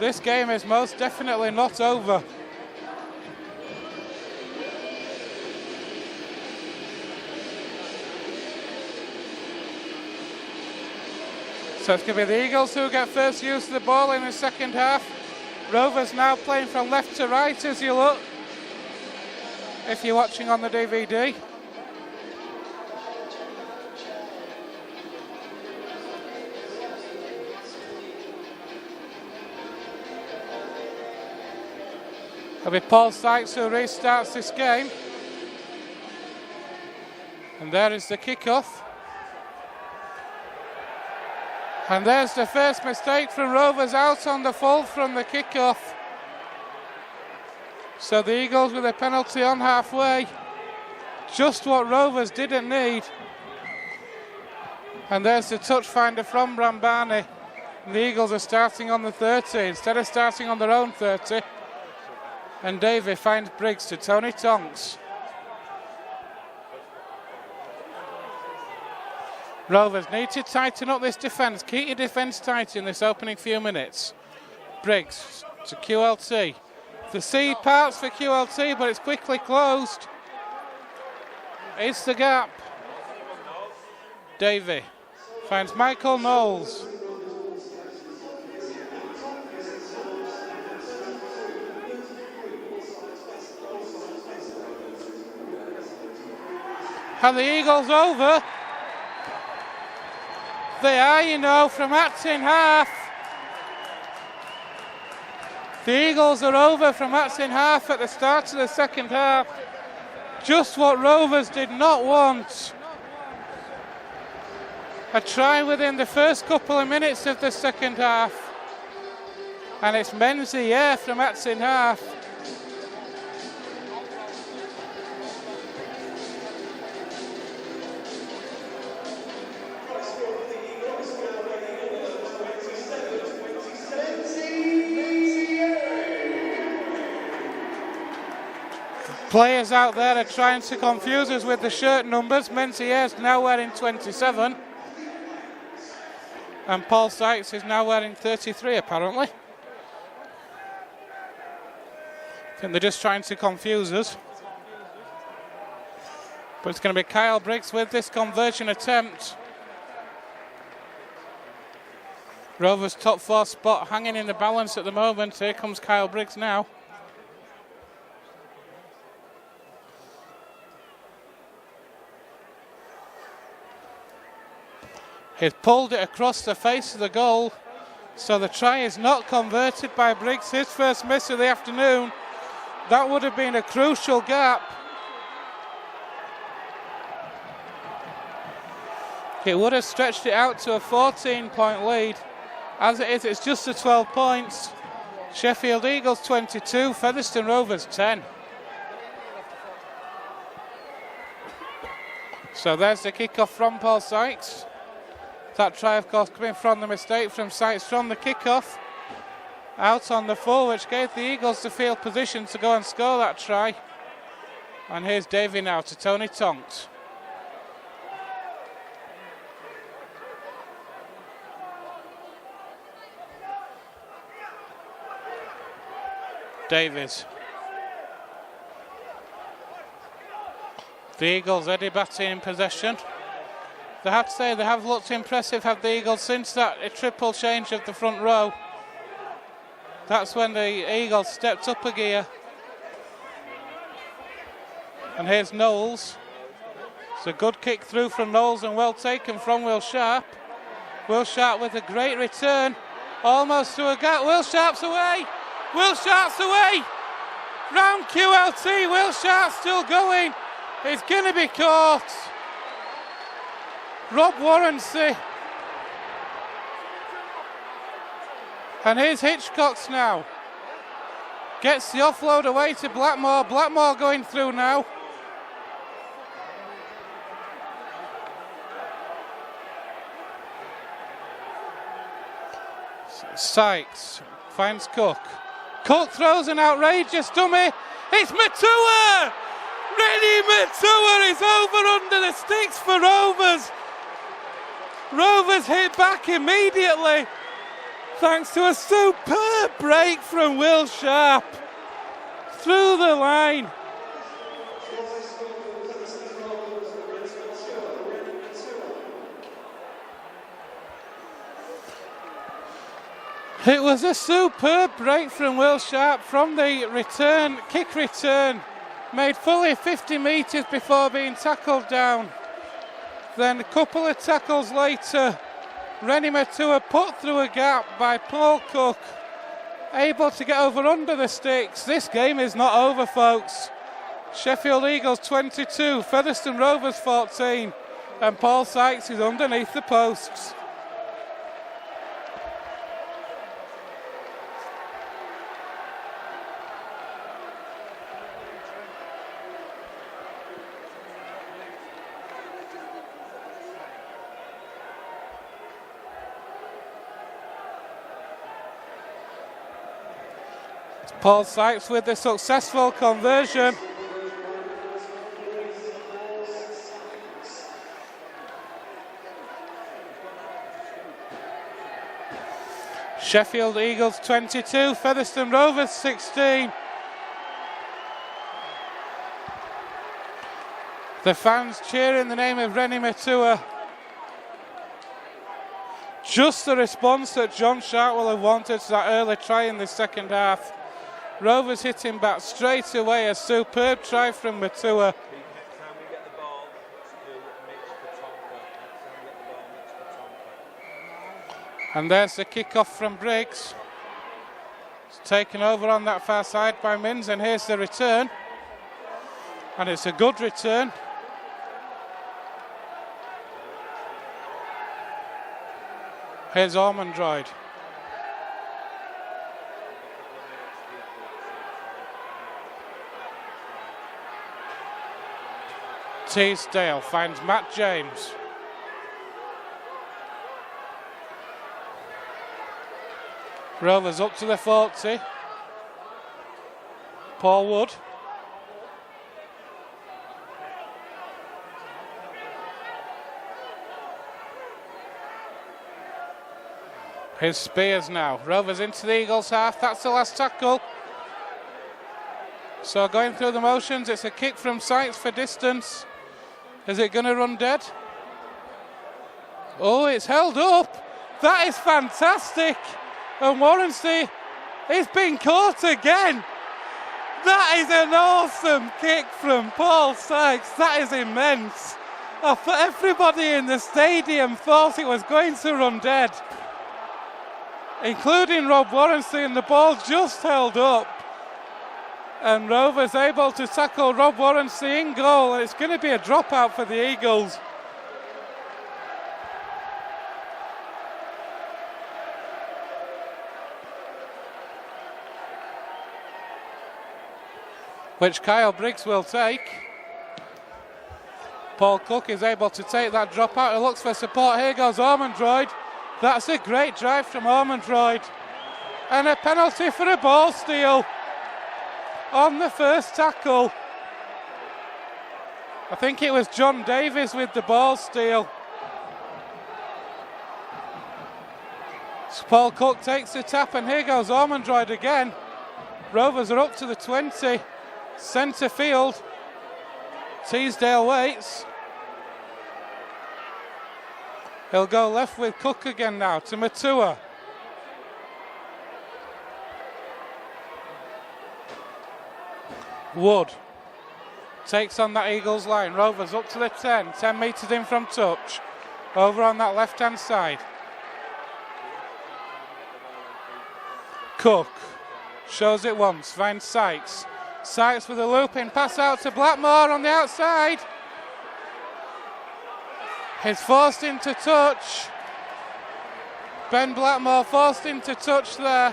this game is most definitely not over. So it's going to be the Eagles who get first use of the ball in the second half. Rovers now playing from left to right as you look, if you're watching on the DVD. It'll be Paul Seitz who restarts this game. And there is the kickoff. And there's the first mistake from Rovers out on the full from the kickoff. So the Eagles with a penalty on halfway. Just what Rovers didn't need. And there's the touch finder from Brambani. And the Eagles are starting on the 30 instead of starting on their own 30. And Davey finds Briggs to Tony Tonks. Rovers need to tighten up this defence. Keep your defence tight in this opening few minutes. Briggs to QLT. The C parts for QLT, but it's quickly closed. It's the gap. Davey finds Michael Knowles. And the Eagles over. They are, you know, from Acton half. The Eagles are over from Acton half at the start of the second half. Just what Rovers did not want. A try within the first couple of minutes of the second half. And it's Menzies from Acton half. Players out there are trying to confuse us with the shirt numbers. Menzies now wearing 27. And Paul Sykes is now wearing 33 apparently. I think they're just trying to confuse us. But it's going to be Kyle Briggs with this conversion attempt. Rovers top 4 spot hanging in the balance at the moment. Here comes Kyle Briggs now. He's pulled it across the face of the goal, so the try is not converted by Briggs. His first miss of the afternoon. That would have been a crucial gap. It would have stretched it out to a 14-point lead. As it is, it's just the 12 points. Sheffield Eagles 22, Featherstone Rovers 10. So there's the kickoff from Paul Sykes. That try, of course, coming from the mistake from Sykes from the kickoff. Out on the full, which gave the Eagles the field position to go and score that try. And here's Davey now to Tony Tonks. Davies. The Eagles, Eddie Batty in possession. They have to say they have looked impressive, have the Eagles, since that triple change of the front row. That's when the Eagles stepped up a gear. And here's Knowles. It's a good kick through from Knowles and well taken from Will Sharp. Will Sharp with a great return. Almost to a gap. Will Sharp's away. Will Sharp's away. Round QLT. Will Sharp still going. It's going to be caught. Rob Warrensey. And here's Hitchcox now. Gets the offload away to Blackmore. Blackmore going through now. Sykes finds Cook. Cook throws an outrageous dummy. It's Matua! Rennie Matua is over under the sticks for Rovers. Rovers hit back immediately thanks to a superb break from Will Sharp through the line. It was a superb break from Will Sharp from the return, kick return, made fully 50 metres before being tackled down. Then a couple of tackles later, Rennie Matua put through a gap by Paul Cook, able to get over under the sticks. This game is not over, folks. Sheffield Eagles 22, Featherstone Rovers 14, and Paul Sykes is underneath the posts. Paul Sykes with the successful conversion. Sheffield Eagles 22, Featherstone Rovers 16. The fans cheering the name of Rennie Matua. Just the response that John Sharp will have wanted to that early try in the second half. Rovers hitting back straight away, a superb try from Matua. And there's the kick-off from Briggs. It's taken over on that far side by Minns, and here's the return. And it's a good return. Here's Ormondroyd. Teesdale finds Matt James. Rovers up to the 40. Paul Wood. Here's Spears now. Rovers into the Eagles half. That's the last tackle. So going through the motions, it's a kick from Sykes for distance. Is it going to run dead? Oh, it's held up. That is fantastic. And Warrensley is being caught again. That is an awesome kick from Paul Sykes. That is immense. Everybody in the stadium thought it was going to run dead, including Rob Warrensley, and the ball just held up. And Rovers able to tackle Rob Warrensley in goal, and it's going to be a dropout for the Eagles. Which Kyle Briggs will take. Paul Cook is able to take that dropout. He looks for support. Here goes Ormondroyd. That's a great drive from Ormondroyd. And a penalty for a ball steal on the first tackle. I think it was John Davies with the ball steal. So Paul Cook takes the tap, and here goes Ormondroyd again. Rovers are up to the 20. Centre field. Teesdale waits. He'll go left with Cook again now to Matua. Wood takes on that Eagles line. Rovers up to the 10. 10 metres in from touch. Over on that left hand side. Cook shows it once. Finds Sykes. Sykes with a looping pass out to Blackmore on the outside. He's forced into touch. Ben Blackmore forced into touch there.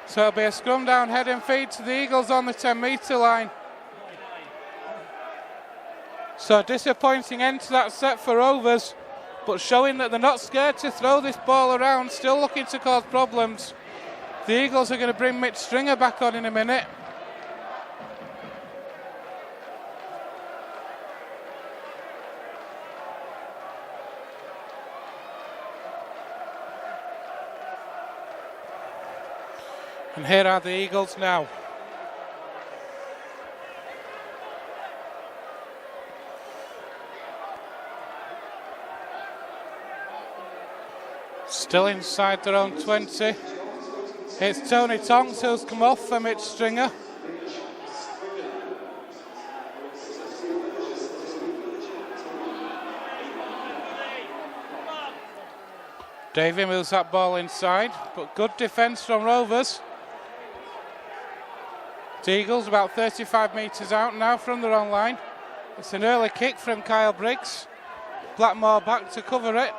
So it'll be a scrum down, head and feed to the Eagles on the 10 metre line. So disappointing end to that set for Rovers, but showing that they're not scared to throw this ball around, still looking to cause problems. The Eagles are going to bring Mitch Stringer back on in a minute. And here are the Eagles now. Still inside their own 20. It's Tony Tonks who's come off for Mitch Stringer. Davey moves that ball inside, but good defence from Rovers. The Eagles about 35 metres out now from their own line. It's an early kick from Kyle Briggs. Blackmore back to cover it.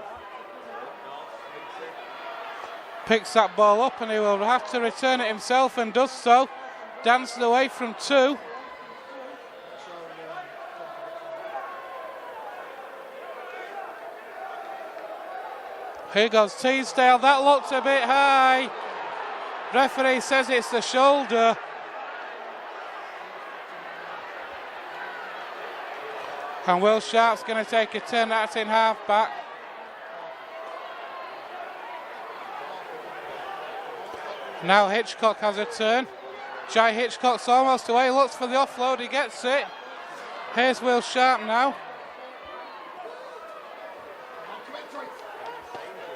Picks that ball up, and he will have to return it himself, and does so. Dances away from two. Here goes Teesdale. That looked a bit high. Referee says it's the shoulder. And Will Sharp's going to take a turn. That's in half back. Now Hitchcock has a turn. Jai Hitchcock's almost away. Looks for the offload. He gets it. Here's Will Sharp now.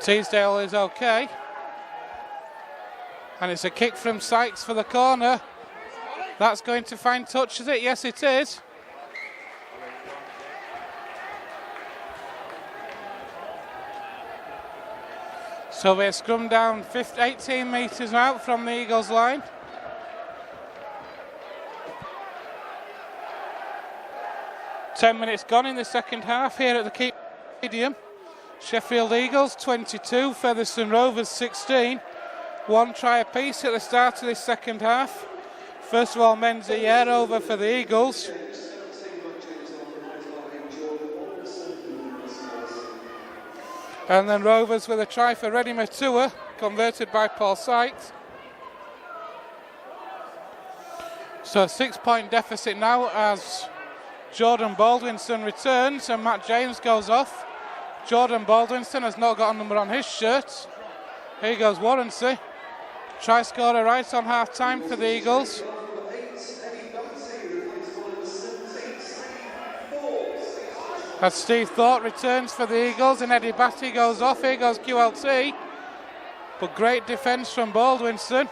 Teasdale is okay. And it's a kick from Sykes for the corner. That's going to find touch, is it? Yes, it is. So we're scrum down 18 metres out from the Eagles line. Ten minutes gone in the second half here at the Keep Stadium. Sheffield Eagles 22, Featherstone Rovers 16. One try apiece at the start of this second half. First of all, Menzies over for the Eagles. And then Rovers with a try for Reddy Matua, converted by Paul Sykes. So a 6-point deficit now as Jordan Baldwinson returns and Matt James goes off. Jordan Baldwinson has not got a number on his shirt. Here goes Warrensey. Try scorer right on half time for the Eagles. As Steve Thorpe returns for the Eagles and Eddie Batty goes off. Here goes QLT. But great defence from Baldwinson.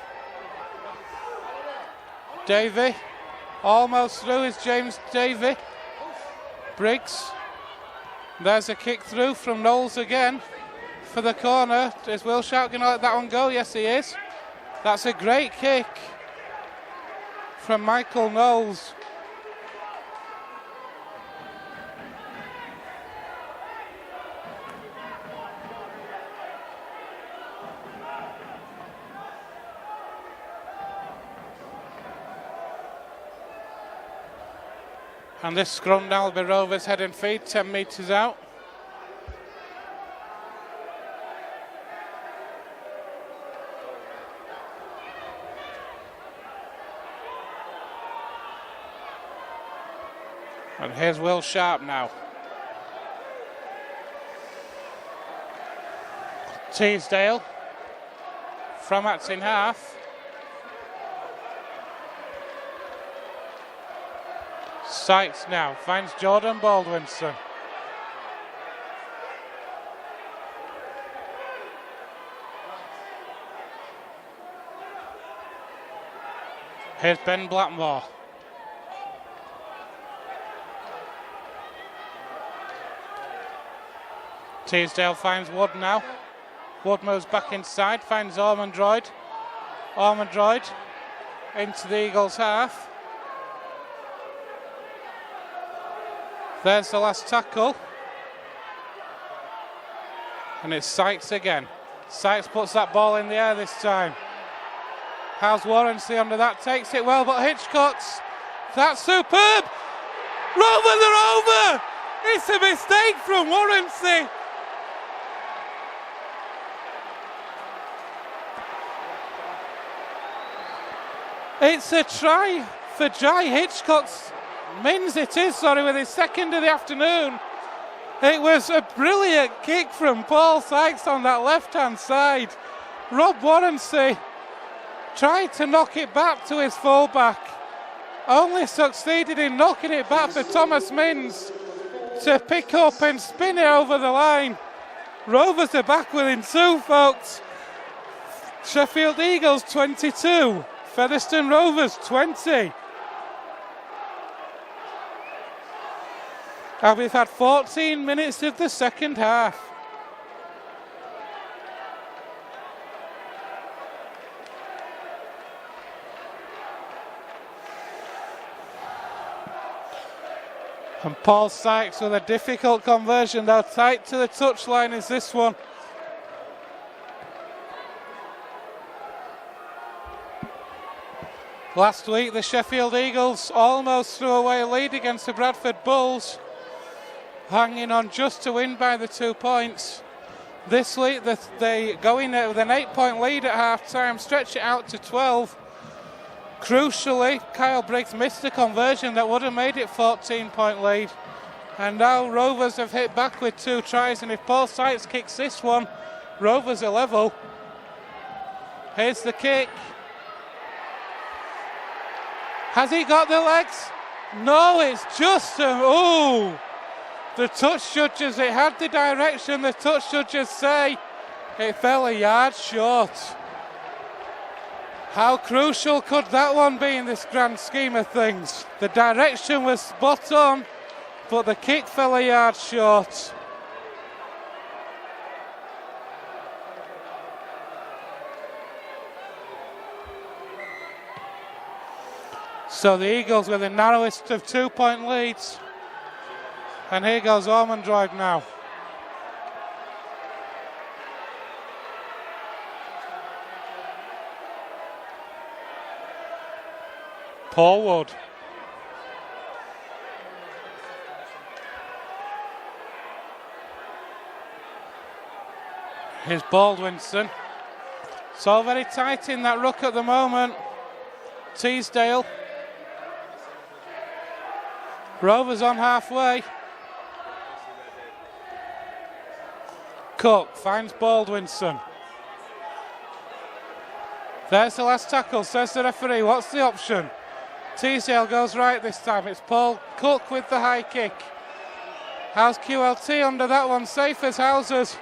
Davey. Almost through is James Davey. Briggs. There's a kick through from Knowles again for the corner. Is Will Sharp going to let that one go? Yes, he is. That's a great kick from Michael Knowles. And this scrum now will be Rovers head and feet, 10 metres out. And here's Will Sharp now. Teasdale from Ats in half. Sykes now finds Jordan Baldwinson. Here's Ben Blackmore. Teasdale finds Wood now. Wood moves back inside, finds Ormondroyd. Ormondroyd into the Eagles' half. There's the last tackle. And it's Sykes again. Sykes puts that ball in the air this time. How's Warrensey under that? Takes it well, but Hitchcock's. That's superb! Rovers are over! It's a mistake from Warrensey. It's a try for Jai Hitchcock's. Mins it is, with his second of the afternoon. It was a brilliant kick from Paul Sykes on that left-hand side. Rob Warrensey tried to knock it back to his fullback. Only succeeded in knocking it back for Thomas Mins to pick up and spin it over the line. Rovers are back within two, folks. Sheffield Eagles 22, Featherstone Rovers 20. And we've had 14 minutes of the second half. And Paul Sykes with a difficult conversion, though tight to the touchline is this one. Last week the Sheffield Eagles almost threw away a lead against the Bradford Bulls, hanging on just to win by the 2 points. this week. They go in with an 8-point lead at half-time, stretch it out to 12. Crucially, Kyle Briggs missed a conversion that would have made it 14-point lead. And now Rovers have hit back with 2 tries, and if Paul Sykes kicks this one, Rovers are level. Here's the kick. Has he got the legs? No, it's just ooh! The touch judges, it had the direction, the touch judges say it fell a yard short. How crucial could that one be in this grand scheme of things? The direction was spot on, but the kick fell a yard short. So the Eagles with the narrowest of 2-point leads. And here goes Ormondroyd now. Paul Wood. Here's Baldwinson. It's all very tight in that ruck at the moment. Teasdale. Rovers on halfway. Cook finds Baldwinson. There's the last tackle, says the referee. What's the option? Teasdale goes right this time. It's Paul Cook with the high kick. How's QLT under that one? Safe as houses.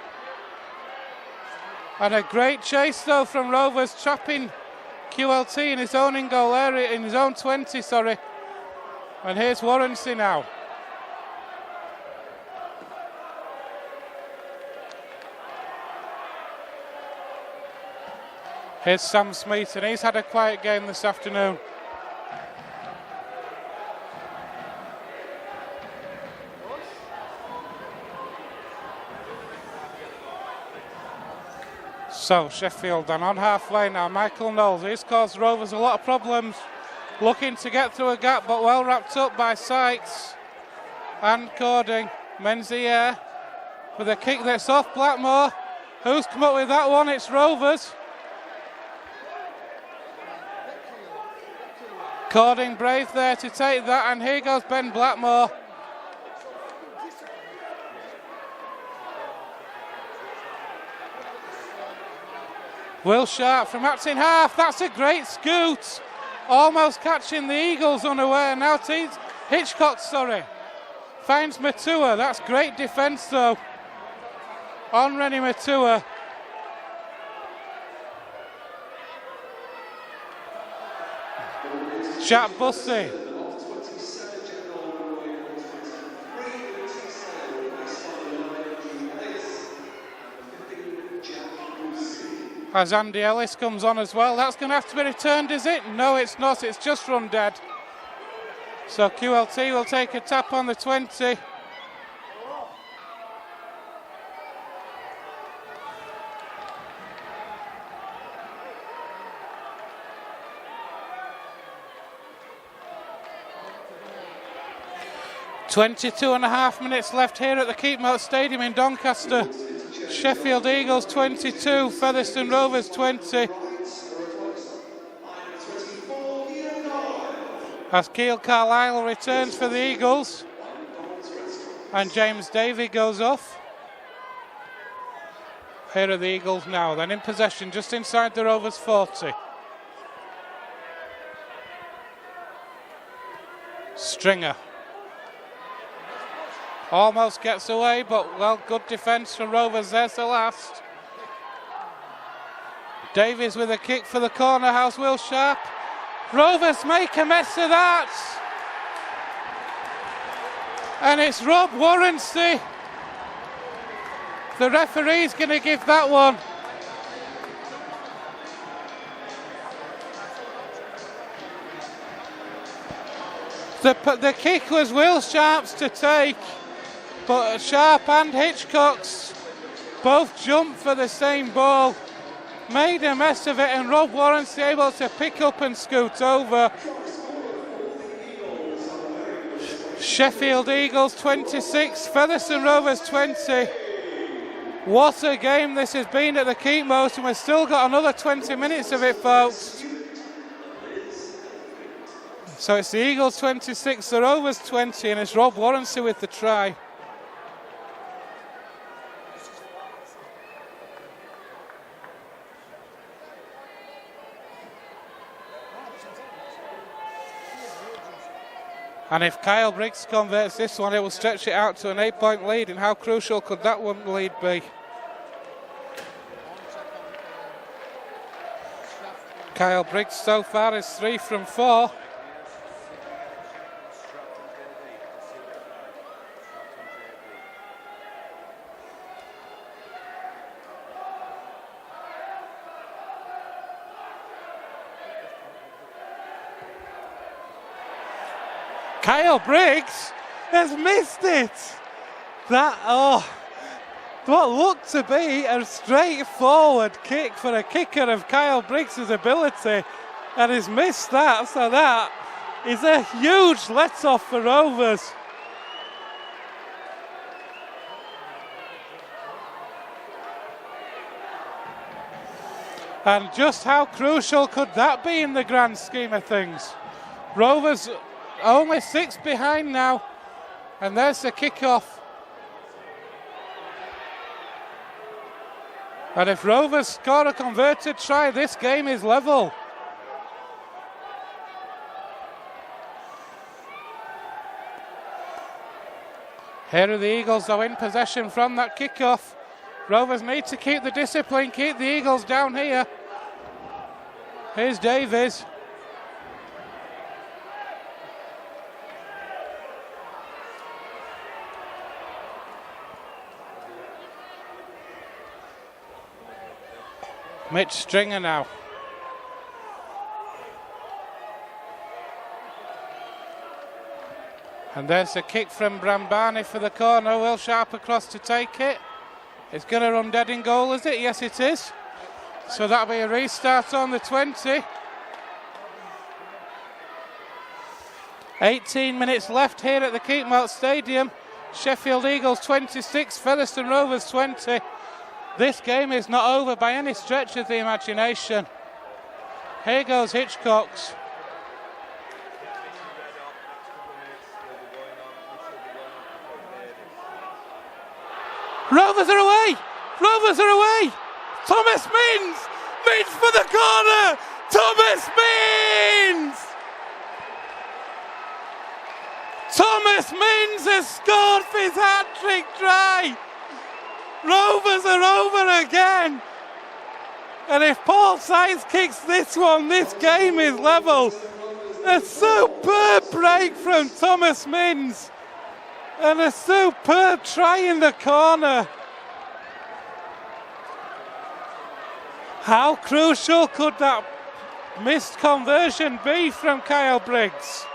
And a great chase though from Rovers, trapping QLT in his own in-goal area, in his own 20, sorry. And here's Warrensey now. Here's Sam Smeaton. He's had a quiet game this afternoon. So Sheffield and on halfway now. Michael Knowles. He's caused Rovers a lot of problems. Looking to get through a gap, but well wrapped up by Sykes and Cording. Menzies with a kick that's off Blackmore. Who's come up with that one? It's Rovers. Cording brave there to take that, and here goes Ben Blackmore. Will Sharp from Acton half. That's a great scoot. Almost catching the Eagles unaware. Now Hitchcock, finds Matua. That's great defence though. On Rennie Matua. Jack Bussey. As Andy Ellis comes on as well. That's going to have to be returned, is it? No, it's not. It's just run dead. So QLT will take a tap on the 20. "22.5 minutes left here at the Keepmoat Stadium in Doncaster. Sheffield Eagles 22, Featherstone Rovers 20. As Keil Carlisle returns for the Eagles. And James Davey goes off. Here are the Eagles now, then in possession just inside the Rovers 40. Stringer. Almost gets away, but well, good defence from Rovers. There's the last. Davies with a kick for the corner house. Will Sharp. Rovers make a mess of that. And it's Rob Warrensey. The referee's going to give that one. The kick was Will Sharp's to take. But Sharp and Hitchcock's both jumped for the same ball. Made a mess of it, and Rob Warrensey able to pick up and scoot over. Sheffield Eagles 26, Featherstone Rovers 20. What a game this has been at the Keepmost, and we've still got another 20 minutes of it, folks. So it's the Eagles 26, the Rovers 20, and it's Rob Warrency with the try. And if Kyle Briggs converts this one, it will stretch it out to an 8-point lead, and how crucial could that one lead be? Kyle Briggs so far is 3 from 4. Kyle Briggs has missed it. What looked to be a straightforward kick for a kicker of Kyle Briggs' ability, and he's missed that, so that is a huge let-off for Rovers. And just how crucial could that be in the grand scheme of things? Rovers only 6 behind now, and there's the kick-off. And if Rovers score a converted try, this game is level. Here are the Eagles though in possession from that kick-off. Rovers need to keep the discipline, keep the Eagles down here. Here's Davies. Mitch Stringer now. And there's a kick from Brambani for the corner. Will Sharp across to take it. It's going to run dead in goal, is it? Yes, it is. So that'll be a restart on the 20. 18 minutes left here at the Keepmost Stadium. Sheffield Eagles 26, Featherstone Rovers 20. This game is not over by any stretch of the imagination. Here goes Hitchcocks. Rovers are away! Rovers are away! Thomas Means! Means for the corner! Thomas Means! Thomas Means has scored for his hat-trick try! Rovers are over again! And if Paul Sykes kicks this one, this game is level. A superb break from Thomas Means. And a superb try in the corner. How crucial could that missed conversion be from Kyle Briggs?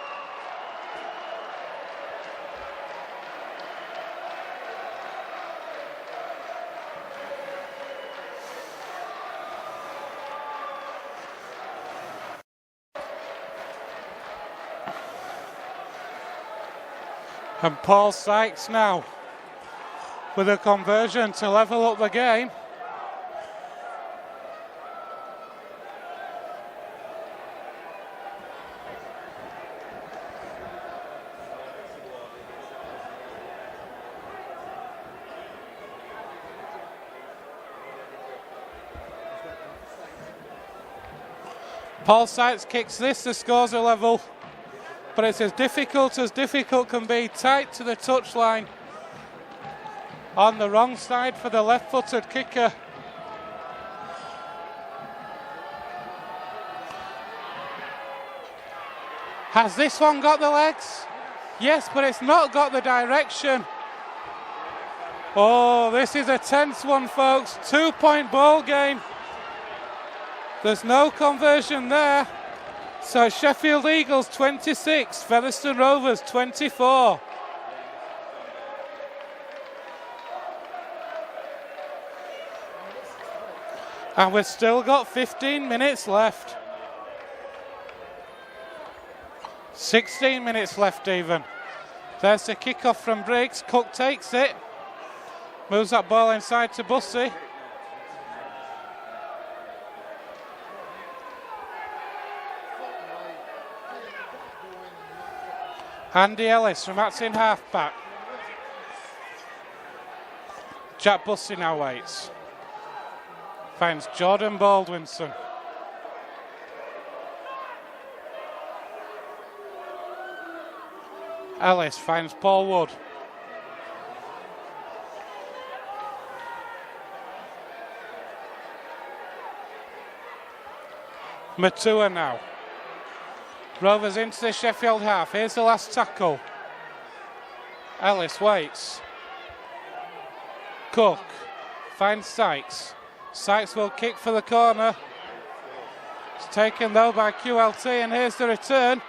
And Paul Sykes now with a conversion to level up the game. Paul Sykes kicks this, the scores are level. But it's as difficult can be, tight to the touchline. On the wrong side for the left-footed kicker. Has this one got the legs? Yes, but it's not got the direction. Oh, this is a tense one, folks. 2-point ball game. There's no conversion there. So Sheffield Eagles 26, Featherstone Rovers 24. And we've still got 15 minutes left. 16 minutes left even. There's the kickoff from Briggs. Cook takes it. Moves that ball inside to Bussy. Andy Ellis from that's in half-back. Jack Bussy now waits. Finds Jordan Baldwinson. Ellis finds Paul Wood. Matua now. Rovers into the Sheffield half. Here's the last tackle. Ellis waits. Cook finds Sykes. Sykes will kick for the corner. It's taken though by QLT, and here's the return.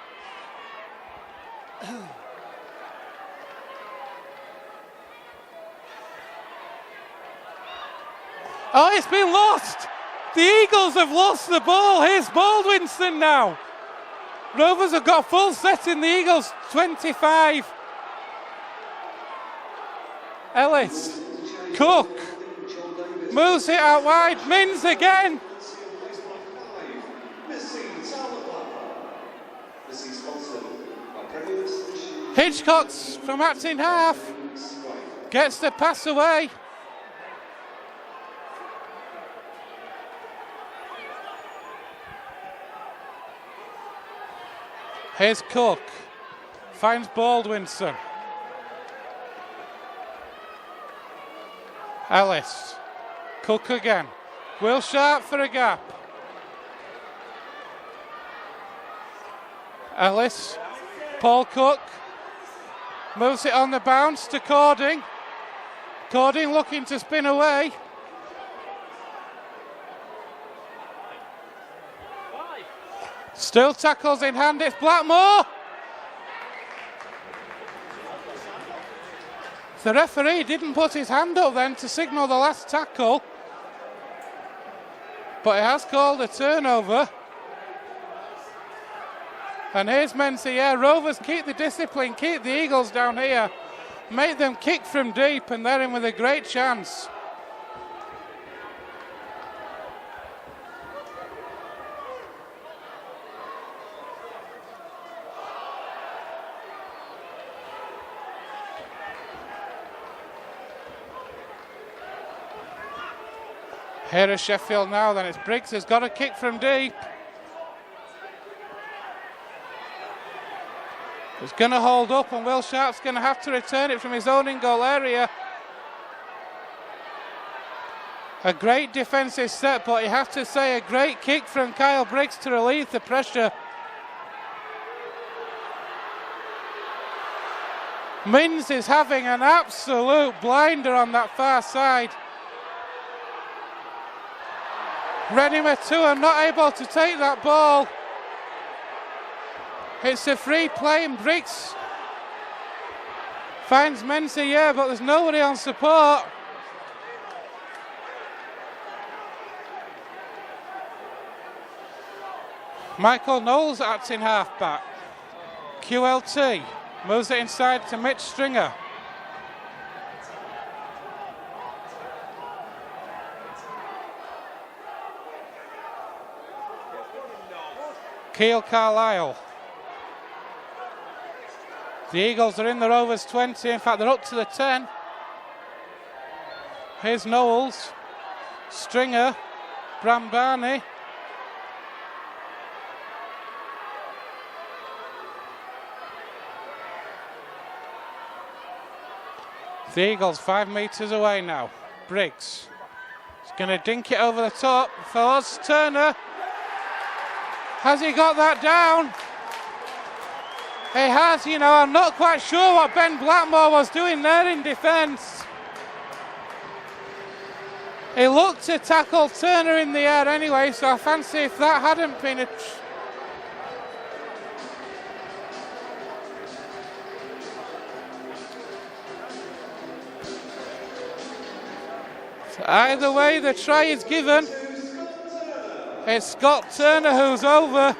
Oh, it's been lost. The Eagles have lost the ball. Here's Baldwinson now. Rovers have got full set in the Eagles 25. Ellis. Cook. Moves it out wide. Mins again. Hitchcock's from acting half. Gets the pass away. Here's Cook. Finds Baldwinson. Ellis. Cook again. Will Sharp for a gap. Ellis. Paul Cook. Moves it on the bounce to Cording. Cording looking to spin away. Still tackles in hand, it's Blackmore. The referee didn't put his hand up then to signal the last tackle, but he has called a turnover. And here's Menzies. Rovers keep the discipline, keep the Eagles down here, make them kick from deep, and they're in with a great chance. Here is Sheffield now, then it's Briggs has got a kick from deep. It's going to hold up, and Will Sharp's going to have to return it from his own in-goal area. A great defensive set, but you have to say a great kick from Kyle Briggs to relieve the pressure. Mins is having an absolute blinder on that far side. Rennie Matua not able to take that ball. It's a free play, and Briggs finds Menzies, but there's nobody on support. Michael Knowles acting half-back. QLT moves it inside to Mitch Stringer. Keil Carlisle. The Eagles are in the Rovers 20, in fact they're up to the 10. Here's Knowles, Stringer, Bram Barney. The Eagles 5 metres away now. Briggs is going to dink it over the top for Oz Turner. Has he got that down? He has, I'm not quite sure what Ben Blackmore was doing there in defence. He looked to tackle Turner in the air anyway, so I fancy if that hadn't been either way, the try is given. It's Scott Turner who's over.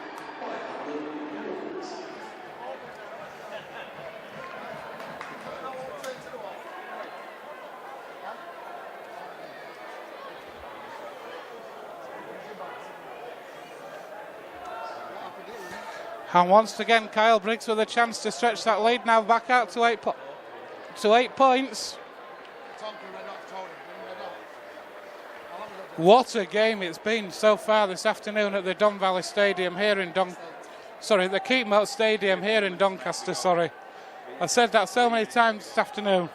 And once again, Kyle Briggs with a chance to stretch that lead now back out to 8 points. What a game it's been so far this afternoon at the Don Valley Stadium here in the Keepmoat Stadium here in Doncaster, sorry. I've said that so many times this afternoon.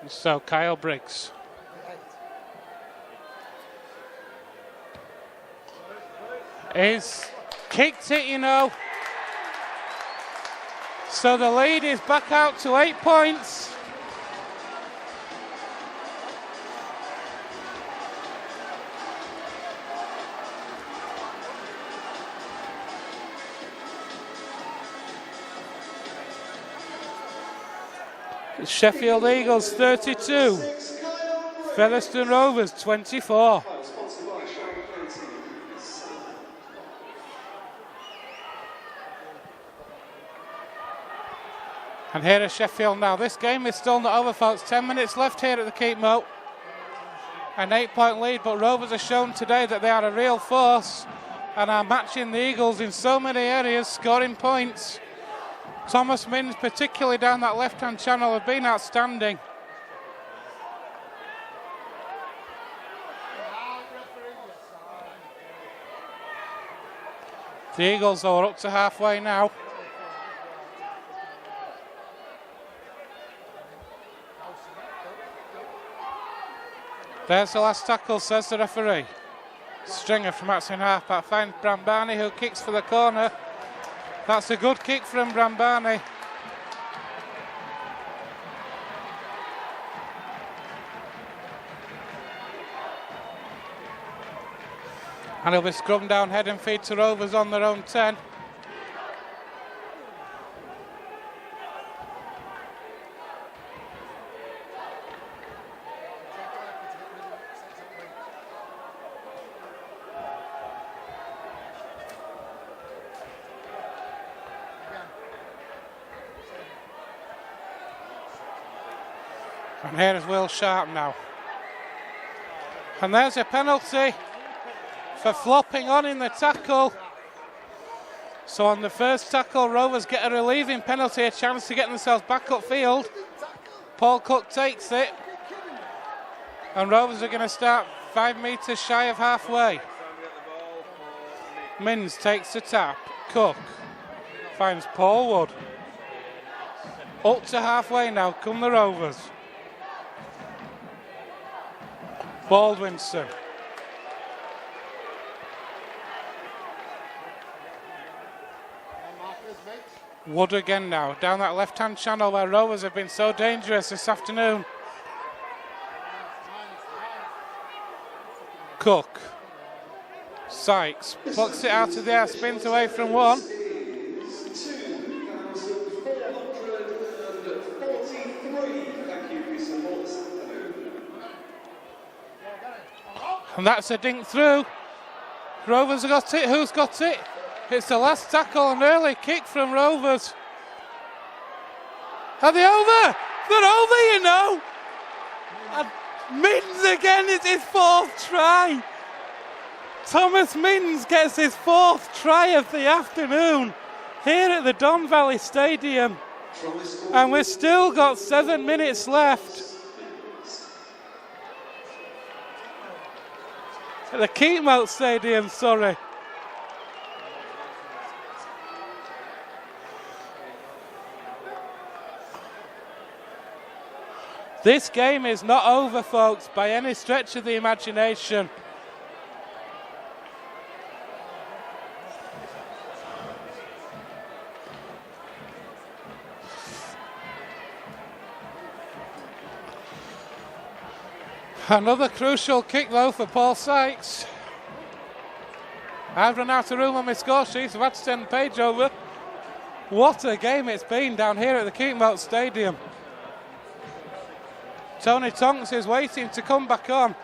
So Kyle Briggs. He's kicked it, you know. So the lead is back out to 8 points. Sheffield Eagles 32, Featherstone Rovers 24. And here is Sheffield now. This game is still not over, folks. 10 minutes left here at the Keepmoat. An 8-point lead, but Rovers have shown today that they are a real force and are matching the Eagles in so many areas, scoring points. Thomas Minns, particularly down that left-hand channel, have been outstanding. The Eagles are up to halfway now. There's the last tackle, says the referee. Stringer from Axon half-back finds Brambani, who kicks for the corner. That's a good kick from Brambani. And it'll be scrubbed down head and feet to Rovers on their own 10. And here is Will Sharp now. And there's a penalty for flopping on in the tackle. So on the first tackle, Rovers get a relieving penalty, a chance to get themselves back upfield. Paul Cook takes it. And Rovers are going to start 5 metres shy of halfway. Minns takes the tap. Cook finds Paul Wood. Up to halfway now, come the Rovers. Baldwinson. Wood again now, down that left-hand channel where Rovers have been so dangerous this afternoon. Cook. Sykes plucks it out of the air, spins away from one. And that's a dink through. Rovers have got it. Who's got it? It's the last tackle, an early kick from Rovers. Are they over? They're over, you know. And Minns again, it's his 4th try. Thomas Minns gets his 4th try of the afternoon here at the Don Valley Stadium. And we've still got 7 minutes left. At the Keepmoat Stadium, sorry. This game is not over, folks, by any stretch of the imagination. Another crucial kick, though, for Paul Sykes. I've run out of room on my score sheets. I've had to send the page over. What a game it's been down here at the Keepmoat Stadium. Tony Tonks is waiting to come back on.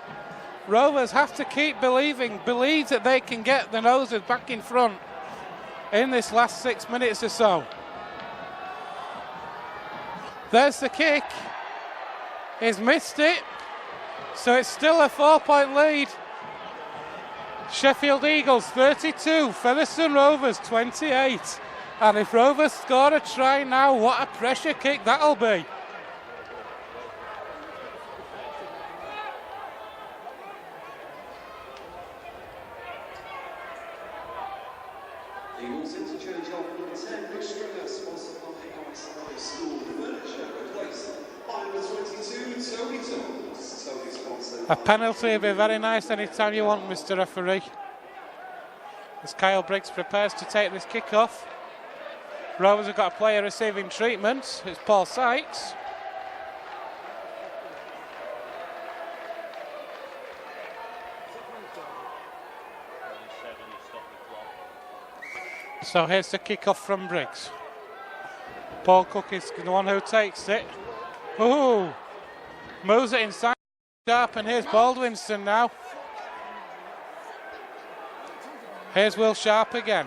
Rovers have to keep believing, believe that they can get the Noses back in front in this last 6 minutes or so. There's the kick. He's missed it. So it's still a 4-point lead. Sheffield Eagles 32, Featherstone Rovers 28. And if Rovers score a try now, what a pressure kick that'll be. Eagles interchange off number 10, Rich Stringer, sponsored by RSI School Furniture, replaced by number 22, Tony Thomas. Tony sponsored. A penalty would be very nice anytime you want, Mr. Referee. As Kyle Briggs prepares to take this kick off. Rovers have got a player receiving treatment. It's Paul Sykes. So here's the kick-off from Briggs. Paul Cook is the one who takes it. Ooh! Moves it inside Sharp, and here's Baldwinson now. Here's Will Sharp again.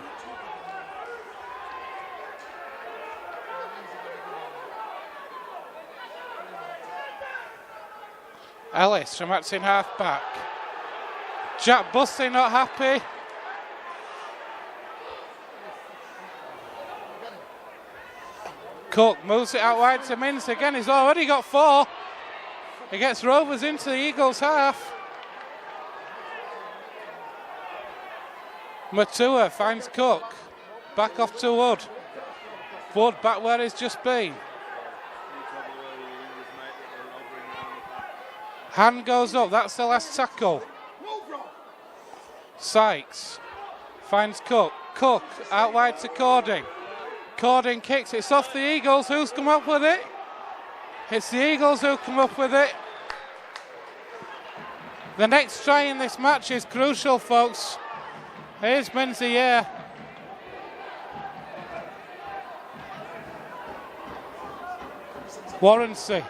Ellis from acting half back. Jack Bussey not happy. Cook moves it out wide to Mince again. He's already got 4. He gets Rovers into the Eagles half. Matua finds Cook. Back off to Wood. Wood back where he's just been. Hand goes up, that's the last tackle. Sykes finds Cook. Cook out wide to Cording. Cording kicks, it's off the Eagles. Who's come up with it? It's the Eagles who come up with it. The next try in this match is crucial, folks. Here's Menzies. Warrancy.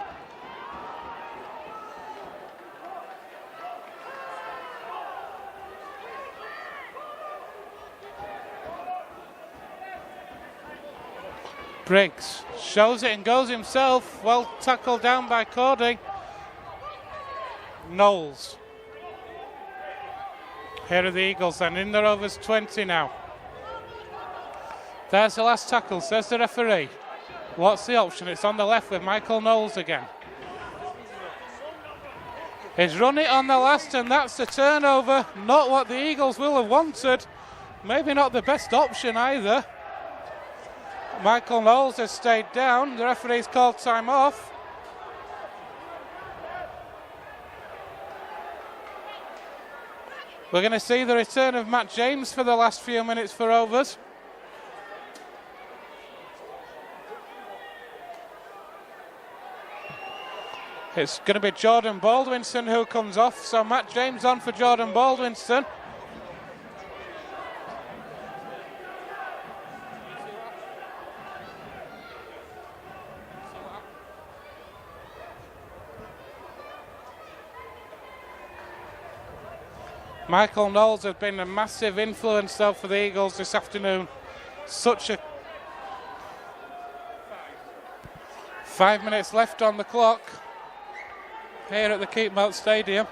Briggs shows it and goes himself. Well tackled down by Cording. Knowles. Here are the Eagles and in the Rovers 20 now. There's the last tackle, says the referee. What's the option? It's on the left with Michael Knowles again. He's run it on the last and that's the turnover. Not what the Eagles will have wanted. Maybe not the best option either. Michael Knowles has stayed down. The referee's called time off. We're going to see the return of Matt James for the last few minutes for Rovers. It's going to be Jordan Baldwinson who comes off. So Matt James on for Jordan Baldwinson. Michael Knowles has been a massive influence though for the Eagles this afternoon. Such a 5 minutes left on the clock here at the Keepmoat Stadium.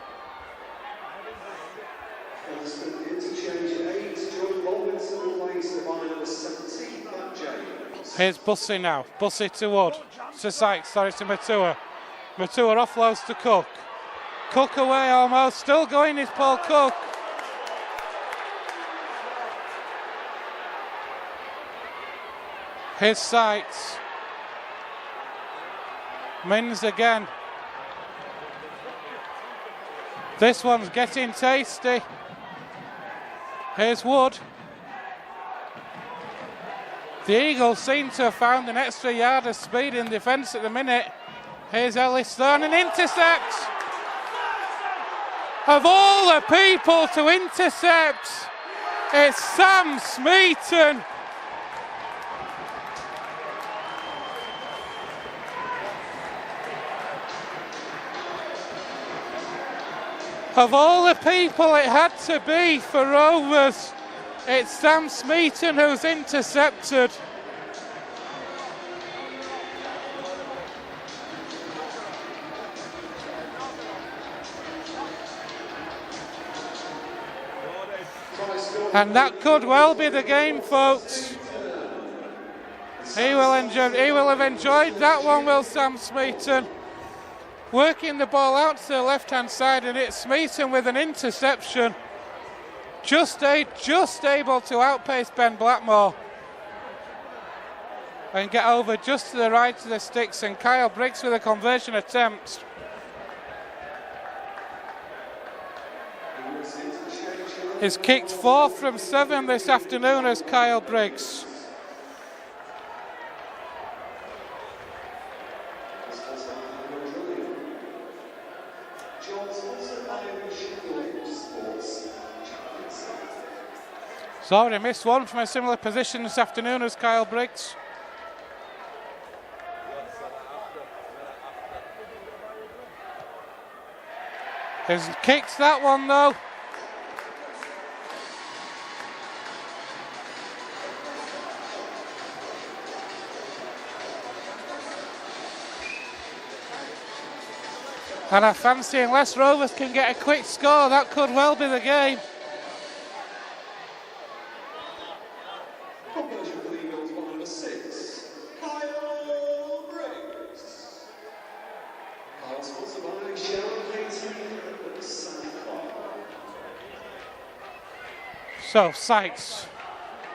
Here's Bussey now. Bussey to Wood. To Sykes, sorry, to Matua. Matua offloads to Cook. Cook away almost. Still going is Paul Cook. Here's Sykes. Mins again. This one's getting tasty. Here's Wood. The Eagles seem to have found an extra yard of speed in defence at the minute. Here's Ellis Thorne and intercepts. Of all the people to intercept, it's Sam Smeaton. Of all the people it had to be for Rovers, it's Sam Smeaton who's intercepted. And that could well be the game, folks. He will have enjoyed that one, will Sam Smeaton. Working the ball out to the left-hand side, and it's Smeaton with an interception. Just able to outpace Ben Blackmore and get over just to the right of the sticks, and Kyle Briggs with a conversion attempt. He's kicked 4 from 7 this afternoon as Kyle Briggs. He's already missed one from a similar position this afternoon as Kyle Briggs. He's kicked that one though. And I fancy unless Rovers can get a quick score, that could well be the game. Conversion for the Eagles by number 6, Kyle Briggs. Kyle sponsored by Sheffield and Sam Clark. So, Sykes.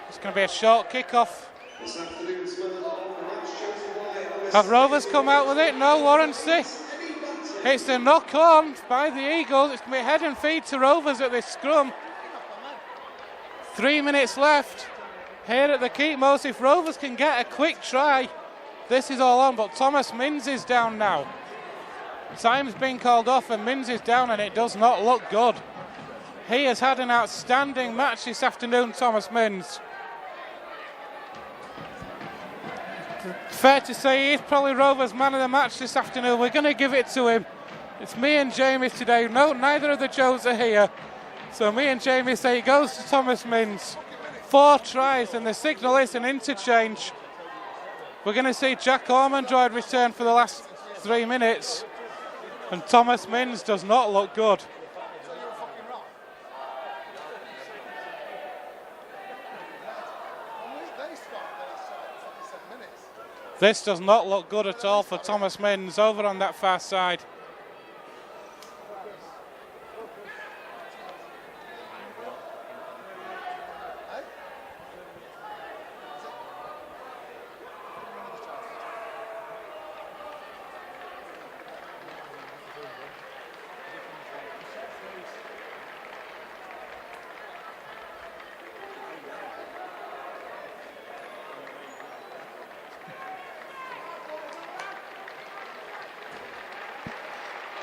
It's going to be a short kick-off. This afternoon's winner of the match chosen by Have Rovers come out with it? No, Warranty. It's a knock on by the Eagles. It's going to be head and feet to Rovers at this scrum. 3 minutes left here at the Keepmost. If Rovers can get a quick try, this is all on, but Thomas Minns is down now. Time's been called off and Minns is down, and it does not look good. He has had an outstanding match this afternoon, Thomas Minns. Fair to say he's probably Rovers man of the match this afternoon. We're going to give it to him. It's me and Jamie today. No, neither of the Joes are here. So me and Jamie say it goes to Thomas Minns. 4 tries, and the signal is an interchange. We're going to see Jack Ormondroyd return for the last 3 minutes. And Thomas Minns does not look good. This does not look good at all for Thomas Minns over on that far side.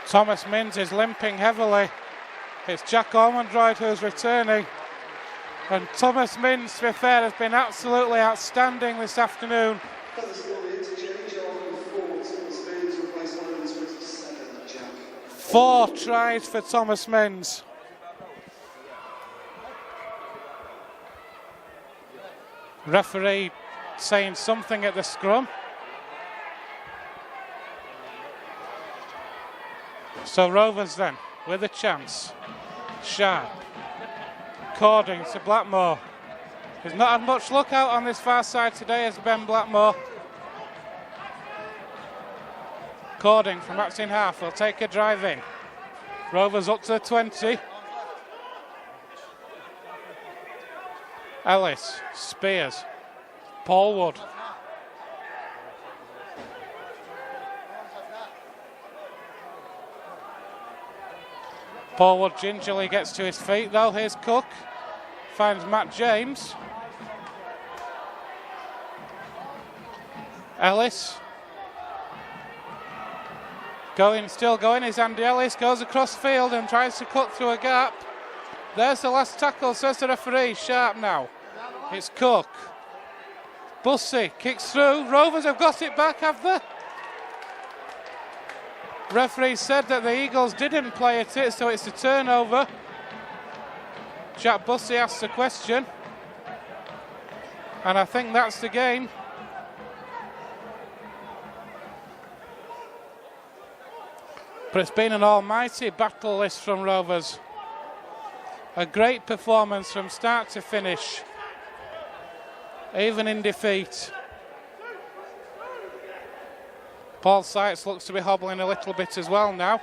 Thomas Minns is limping heavily. It's Jack Ormondroyd who's returning. And Thomas Minns, to be fair, has been absolutely outstanding this afternoon. Featherstone interchange on 4, Thomas Minns replaced by number 27, Jack. 4 tries for Thomas Minns. Referee saying something at the scrum. So Rovers then, with a chance. Sharp. Cording to Blackmore. He's not had much luck out on this far side today as Ben Blackmore. Cording from backs in half will take a drive in. Rovers up to the 20. Ellis, Spears, Paul Wood. Paul Wood gingerly gets to his feet though. Here's Cook. Finds Matt James. Ellis. Still going is Andy Ellis. Goes across field and tries to cut through a gap. There's the last tackle, says the referee. Sharp now. It's Cook. Bussey kicks through. Rovers have got it back, have they? Referee said that the Eagles didn't play at it, so it's a turnover. Jack Bussey asks the question. And I think that's the game. But it's been an almighty battle this from Rovers. A great performance from start to finish, even in defeat. Paul Sykes looks to be hobbling a little bit as well now.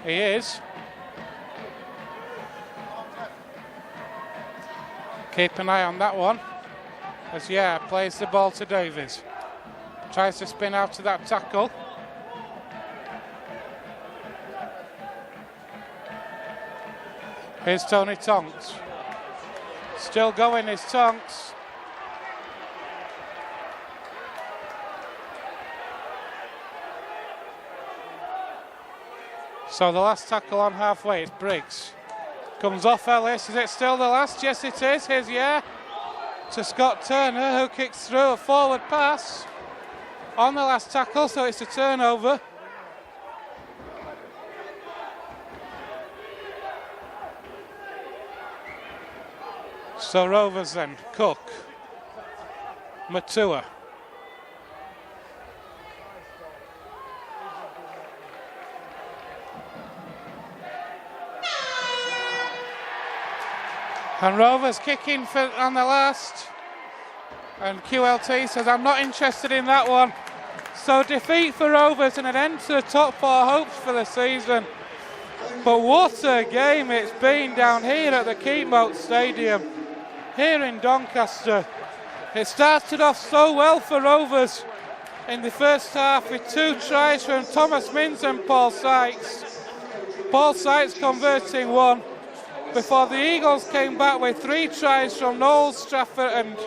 He is. Keep an eye on that one. As plays the ball to Davies. Tries to spin out to that tackle. Here's Tony Tonks. Still going is Tonks. So the last tackle on halfway is Briggs. Comes off Ellis. Is it still the last? Yes, it is. Here's to Scott Turner, who kicks through a forward pass on the last tackle, so it's a turnover. So Rovers then, Cook, Matua. And Rovers kicking on the last. And QLT says, I'm not interested in that one. So defeat for Rovers and an end to the top 4 hopes for the season. But what a game it's been down here at the Keepmoat Stadium, here in Doncaster. It started off so well for Rovers in the first half with 2 tries from Thomas Minns and Paul Sykes. Paul Sykes converting 1. Before the Eagles came back with 3 tries from Noel Strafford and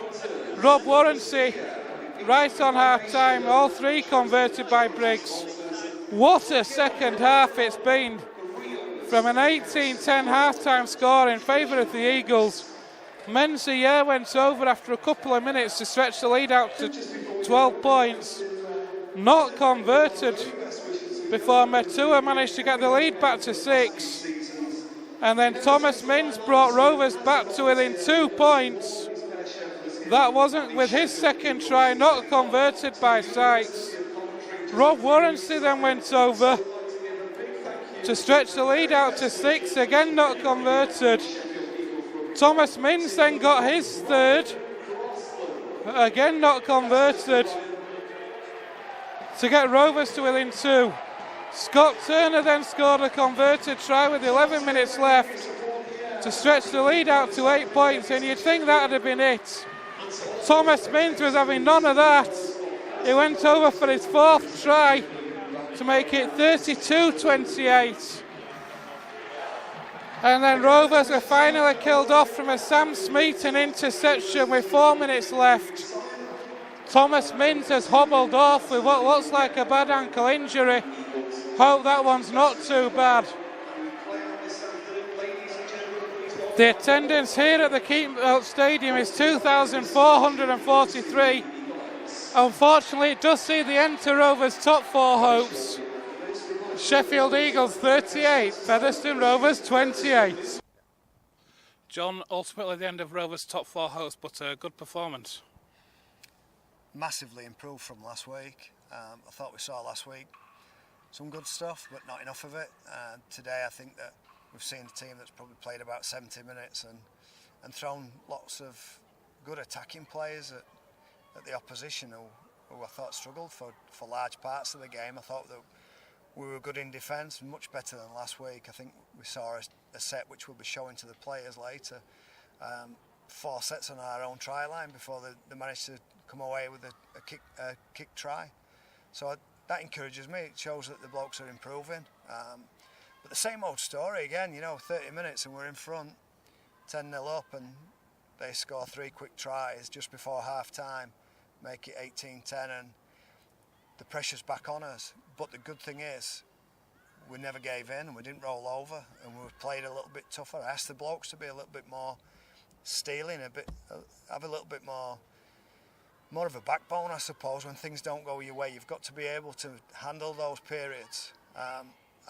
Rob Warrancy right on half-time, all 3 converted by Briggs. What a second half it's been, from an 18-10 half-time score in favour of the Eagles. Menzies went over after a couple of minutes to stretch the lead out to 12 points. Not converted before Matua managed to get the lead back to 6. And then Thomas Minns brought Rovers back to within 2 points. That wasn't with his second try, not converted by Sykes. Rob Warrancy then went over to stretch the lead out to 6, again not converted. Thomas Minns then got his third, again not converted, to get Rovers to within 2. Scott Turner then scored a converted try with 11 minutes left to stretch the lead out to 8 points, and you'd think that would have been it. Thomas Minns was having none of that. He went over for his 4th try to make it 32-28. And then Rovers were finally killed off from a Sam Smeaton interception with 4 minutes left. Thomas Minns has hobbled off with what looks like a bad ankle injury. Hope that one's not too bad. The attendance here at the Keepmoat Stadium is 2,443. Unfortunately, it does see the end to Rovers' top 4 hopes. Sheffield Eagles 38, Featherstone Rovers 28. John, ultimately the end of Rovers' top 4 hopes, but a good performance. Massively improved from last week. I thought we saw last week some good stuff, but not enough of it. Today I think that we've seen a team that's probably played about 70 minutes and thrown lots of good attacking players at the opposition who I thought struggled for large parts of the game. I thought that we were good in defence, much better than last week. I think we saw a set which we'll be showing to the players later. 4 sets on our own try line before they managed to come away with a kick try. So that encourages me. It shows that the blokes are improving. But the same old story again, 30 minutes and we're in front, 10-0 up, and they score 3 quick tries just before half-time, make it 18-10, and the pressure's back on us. But the good thing is, we never gave in and we didn't roll over, and we played a little bit tougher. I asked the blokes to be a little bit more stealing, have a little bit more of a backbone, I suppose. When things don't go your way, you've got to be able to handle those periods. I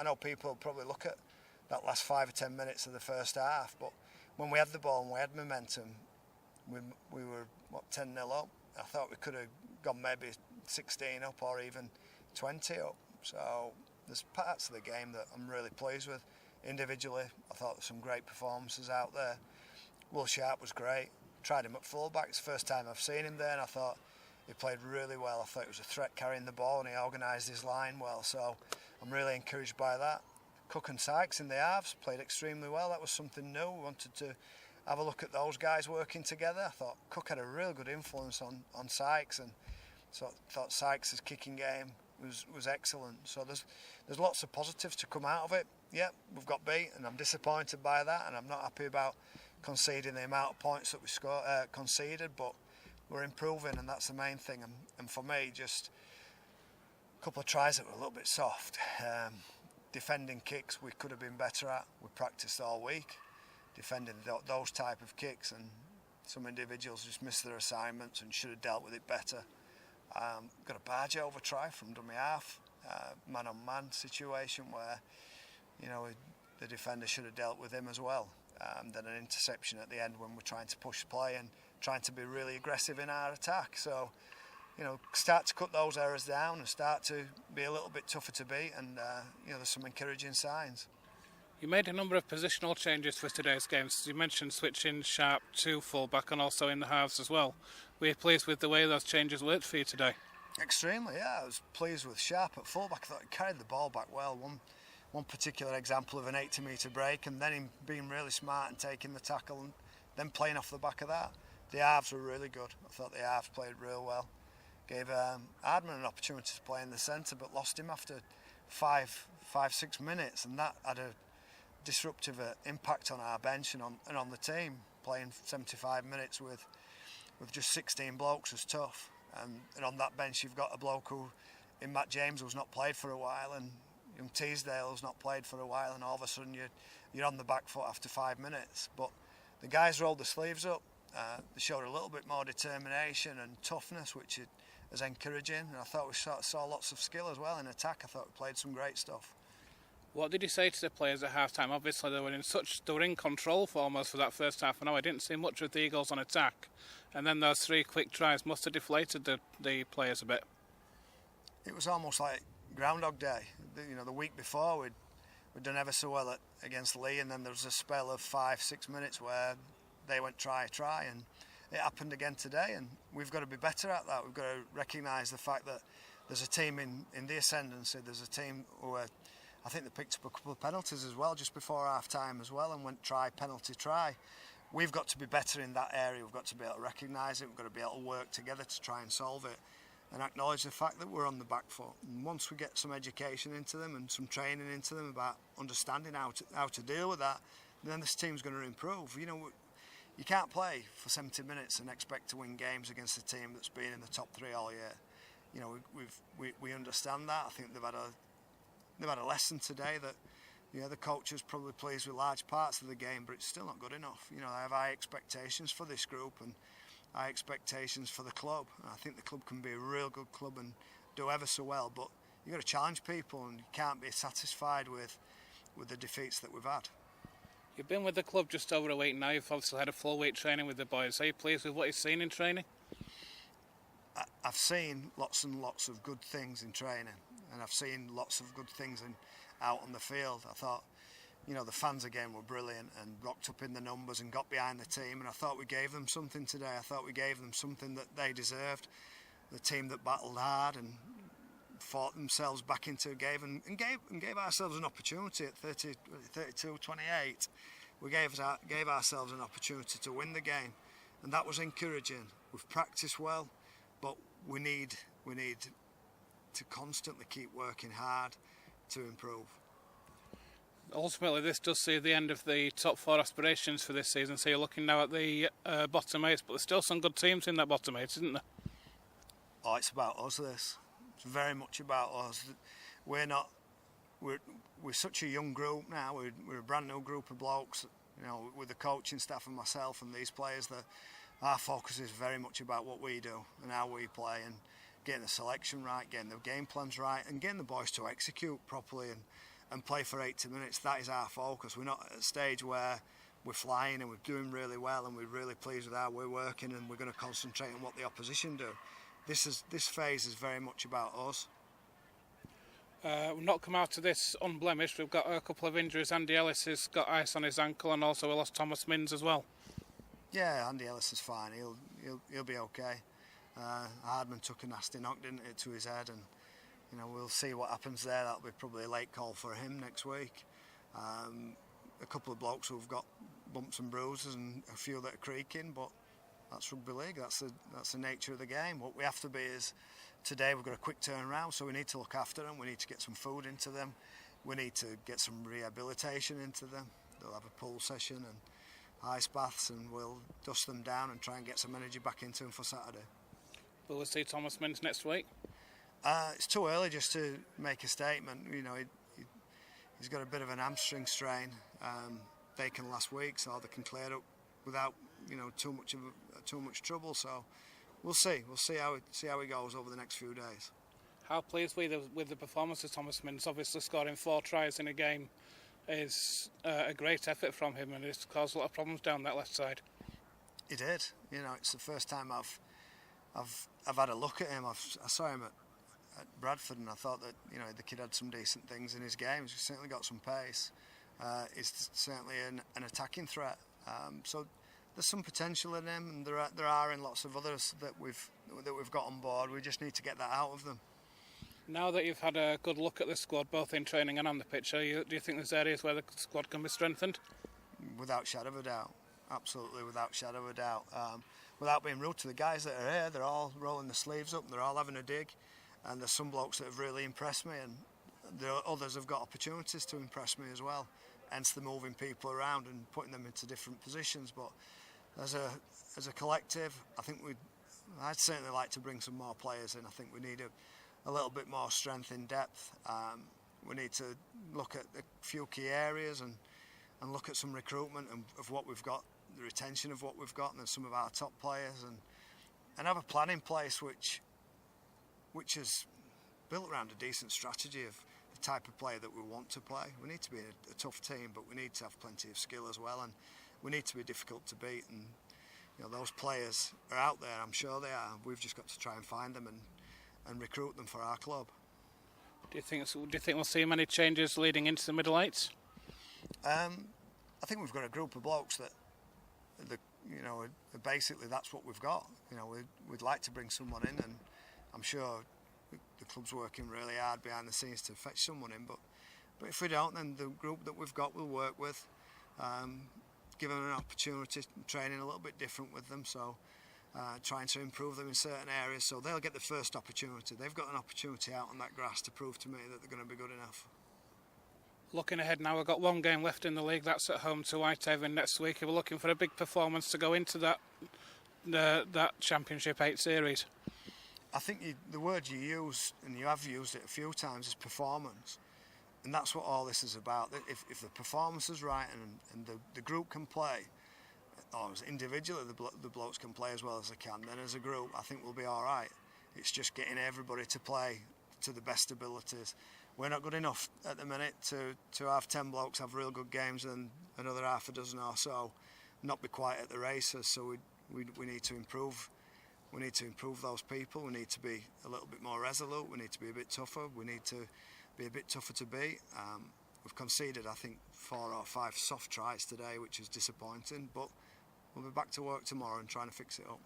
know people probably look at that last 5 or 10 minutes of the first half, but when we had the ball and we had momentum, we were 10-0 up. I thought we could have gone maybe 16 up or even 20 up. So there's parts of the game that I'm really pleased with. individually, I thought there were some great performances out there. Will Sharp was great. Tried him at fullback. It's the first time I've seen him there, and I thought he played really well. I thought he was a threat carrying the ball, and he organised his line well. So I'm really encouraged by that. Cook and Sykes in the halves played extremely well. That was something new. We wanted to have a look at those guys working together. I thought Cook had a real good influence on Sykes, and so I thought Sykes' kicking game was excellent. So there's lots of positives to come out of it. Yep, we've got beat, and I'm disappointed by that, and I'm not happy about conceding the amount of points that we conceded, but we're improving, and that's the main thing. And for me, just a couple of tries that were a little bit soft. Defending kicks we could have been better at. We practiced all week defending those type of kicks, and some individuals just missed their assignments and should have dealt with it better. Got a barge over try from dummy half, man-on-man situation where, you know, the defender should have dealt with him as well. Then an interception at the end when we're trying to push play and trying to be really aggressive in our attack. So, you know, start to cut those errors down and start to be a little bit tougher to beat, and you know, there's some encouraging signs. You made a number of positional changes for today's games. You mentioned switching Sharp to fullback and also in the halves as well. Were you pleased with the way those changes worked for you today? Extremely, yeah. I was pleased with Sharp at fullback. I thought he carried the ball back well. One particular example of an 80-metre break, and then him being really smart and taking the tackle and then playing off the back of that. The halves were really good. I thought the halves played real well. Gave Hardman an opportunity to play in the centre, but lost him after 5-6 minutes, and that had a disruptive impact on our bench and on the team. Playing 75 minutes with just 16 blokes was tough, and on that bench you've got a bloke who, in Matt James, who's not played for a while, and young Teasdale's not played for a while, and all of a sudden you're on the back foot after 5 minutes. But the guys rolled the sleeves up. They showed a little bit more determination and toughness, which is encouraging. And I thought we saw lots of skill as well in attack. I thought we played some great stuff. What did you say to the players at half time? Obviously they were in control for almost for that first half an hour. I didn't see much of the Eagles on attack, and then those 3 quick tries must have deflated the players a bit. It was almost like Groundhog Day. You know, the week before we'd done ever so well against Lee, and then there was a spell of 5-6 minutes where they went try, and it happened again today, and we've got to be better at that. We've got to recognise the fact that there's a team in the ascendancy. There's a team who I think they picked up a couple of penalties as well just before half time as well, and went try, penalty, try. We've got to be better in that area. We've got to be able to recognise it. We've got to be able to work together to try and solve it, and acknowledge the fact that we're on the back foot. And once we get some education into them and some training into them about understanding how to deal with that, then this team's going to improve. You know, you can't play for 70 minutes and expect to win games against a team that's been in the top 3 all year. You know, we understand that. I think they've had a lesson today that, you know, the coach is probably pleased with large parts of the game, but it's still not good enough. You know, I have high expectations for this group and high expectations for the club. And I think the club can be a real good club and do ever so well, but you've got to challenge people, and you can't be satisfied with the defeats that we've had. You've been with the club just over a week now. You've obviously had a full week training with the boys. Are you pleased with what you've seen in training? I've seen lots and lots of good things in training, and I've seen lots of good things out on the field. I thought, you know, the fans again were brilliant and rocked up in the numbers and got behind the team, and I thought we gave them something today. I thought we gave them something that they deserved. The team that battled hard and fought themselves back into a game and gave ourselves an opportunity at 32-28. We gave ourselves an opportunity to win the game, and that was encouraging. We've practiced well, but we need to constantly keep working hard to improve. Ultimately, this does see the end of the top 4 aspirations for this season, so you're looking now at the bottom 8, but there's still some good teams in that bottom 8, isn't there? Oh, it's about us, this. It's very much about us. We're such a young group now. We're a brand new group of blokes, you know, with the coaching staff and myself and these players, that our focus is very much about what we do and how we play, and getting the selection right, getting the game plans right, and getting the boys to execute properly and play for 80 minutes. That is our focus. We're not at a stage where we're flying and we're doing really well and we're really pleased with how we're working and we're going to concentrate on what the opposition do. This phase is very much about us. We've not come out of this unblemished. We've got a couple of injuries. Andy Ellis has got ice on his ankle, and also we lost Thomas Minns as well. Yeah, Andy Ellis is fine. He'll be okay. Hardman took a nasty knock, didn't it, to his head, and we'll see what happens there. That'll be probably a late call for him next week. A couple of blokes who've got bumps and bruises, and a few that are creaking, but that's rugby league. That's the nature of the game. What we have to be is, today we've got a quick turnaround, so we need to look after them. We need to get some food into them. We need to get some rehabilitation into them. They'll have a pool session and ice baths, and we'll dust them down and try and get some energy back into them for Saturday. Will we see Thomas Minns next week? It's too early just to make a statement. He's got a bit of an hamstring strain. They can last week, so they can clear up without too much trouble. So we'll see. We'll see how it goes over the next few days. How pleased were you with the performance of Thomas Minns? Obviously, scoring 4 tries in a game is a great effort from him, and it's caused a lot of problems down that left side. He did. It's the first time I've had a look at him. I saw him at Bradford, and I thought that the kid had some decent things in his game. He's certainly got some pace. He's certainly an attacking threat. So there's some potential in him, and there are in lots of others that we've got on board. We just need to get that out of them. Now that you've had a good look at the squad, both in training and on the pitch, do you think there's areas where the squad can be strengthened? Without shadow of a doubt, absolutely, without shadow of a doubt. Without being rude to the guys that are here, they're all rolling the sleeves up, and they're all having a dig. And there's some blokes that have really impressed me, and others have got opportunities to impress me as well. Hence the moving people around and putting them into different positions. But as a collective, I think I'd certainly like to bring some more players in. I think we need a little bit more strength in depth. We need to look at a few key areas and look at some recruitment of what we've got, the retention of what we've got, and some of our top players, and have a plan in place which is built around a decent strategy of the type of player that we want to play. We need to be a tough team, but we need to have plenty of skill as well, and we need to be difficult to beat. And those players are out there. I'm sure they are. We've just got to try and find them and recruit them for our club. Do you think we'll see many changes leading into the middle eights? I think we've got a group of blokes that basically that's what we've got. We'd like to bring someone in, and I'm sure the club's working really hard behind the scenes to fetch someone in, but if we don't, then the group that we've got will work with, give them an opportunity, training a little bit different with them, so trying to improve them in certain areas, so they'll get the first opportunity. They've got an opportunity out on that grass to prove to me that they're going to be good enough. Looking ahead now, we've got one game left in the league. That's at home to Whitehaven next week. We're looking for a big performance to go into that Championship 8 series. I think the word you use, and you have used it a few times, is performance. And that's what all this is about. If the performance is right and the group can play, or individually the blokes can play as well as they can, then as a group I think we'll be all right. It's just getting everybody to play to the best abilities. We're not good enough at the minute to have 10 blokes have real good games and another half a dozen or so not be quite at the races. So we need to improve. We need to improve those people. We need to be a little bit more resolute. We need to be a bit tougher. We need to be a bit tougher to beat. We've conceded, I think, 4 or 5 soft tries today, which is disappointing. But we'll be back to work tomorrow and trying to fix it up.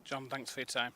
John, thanks for your time.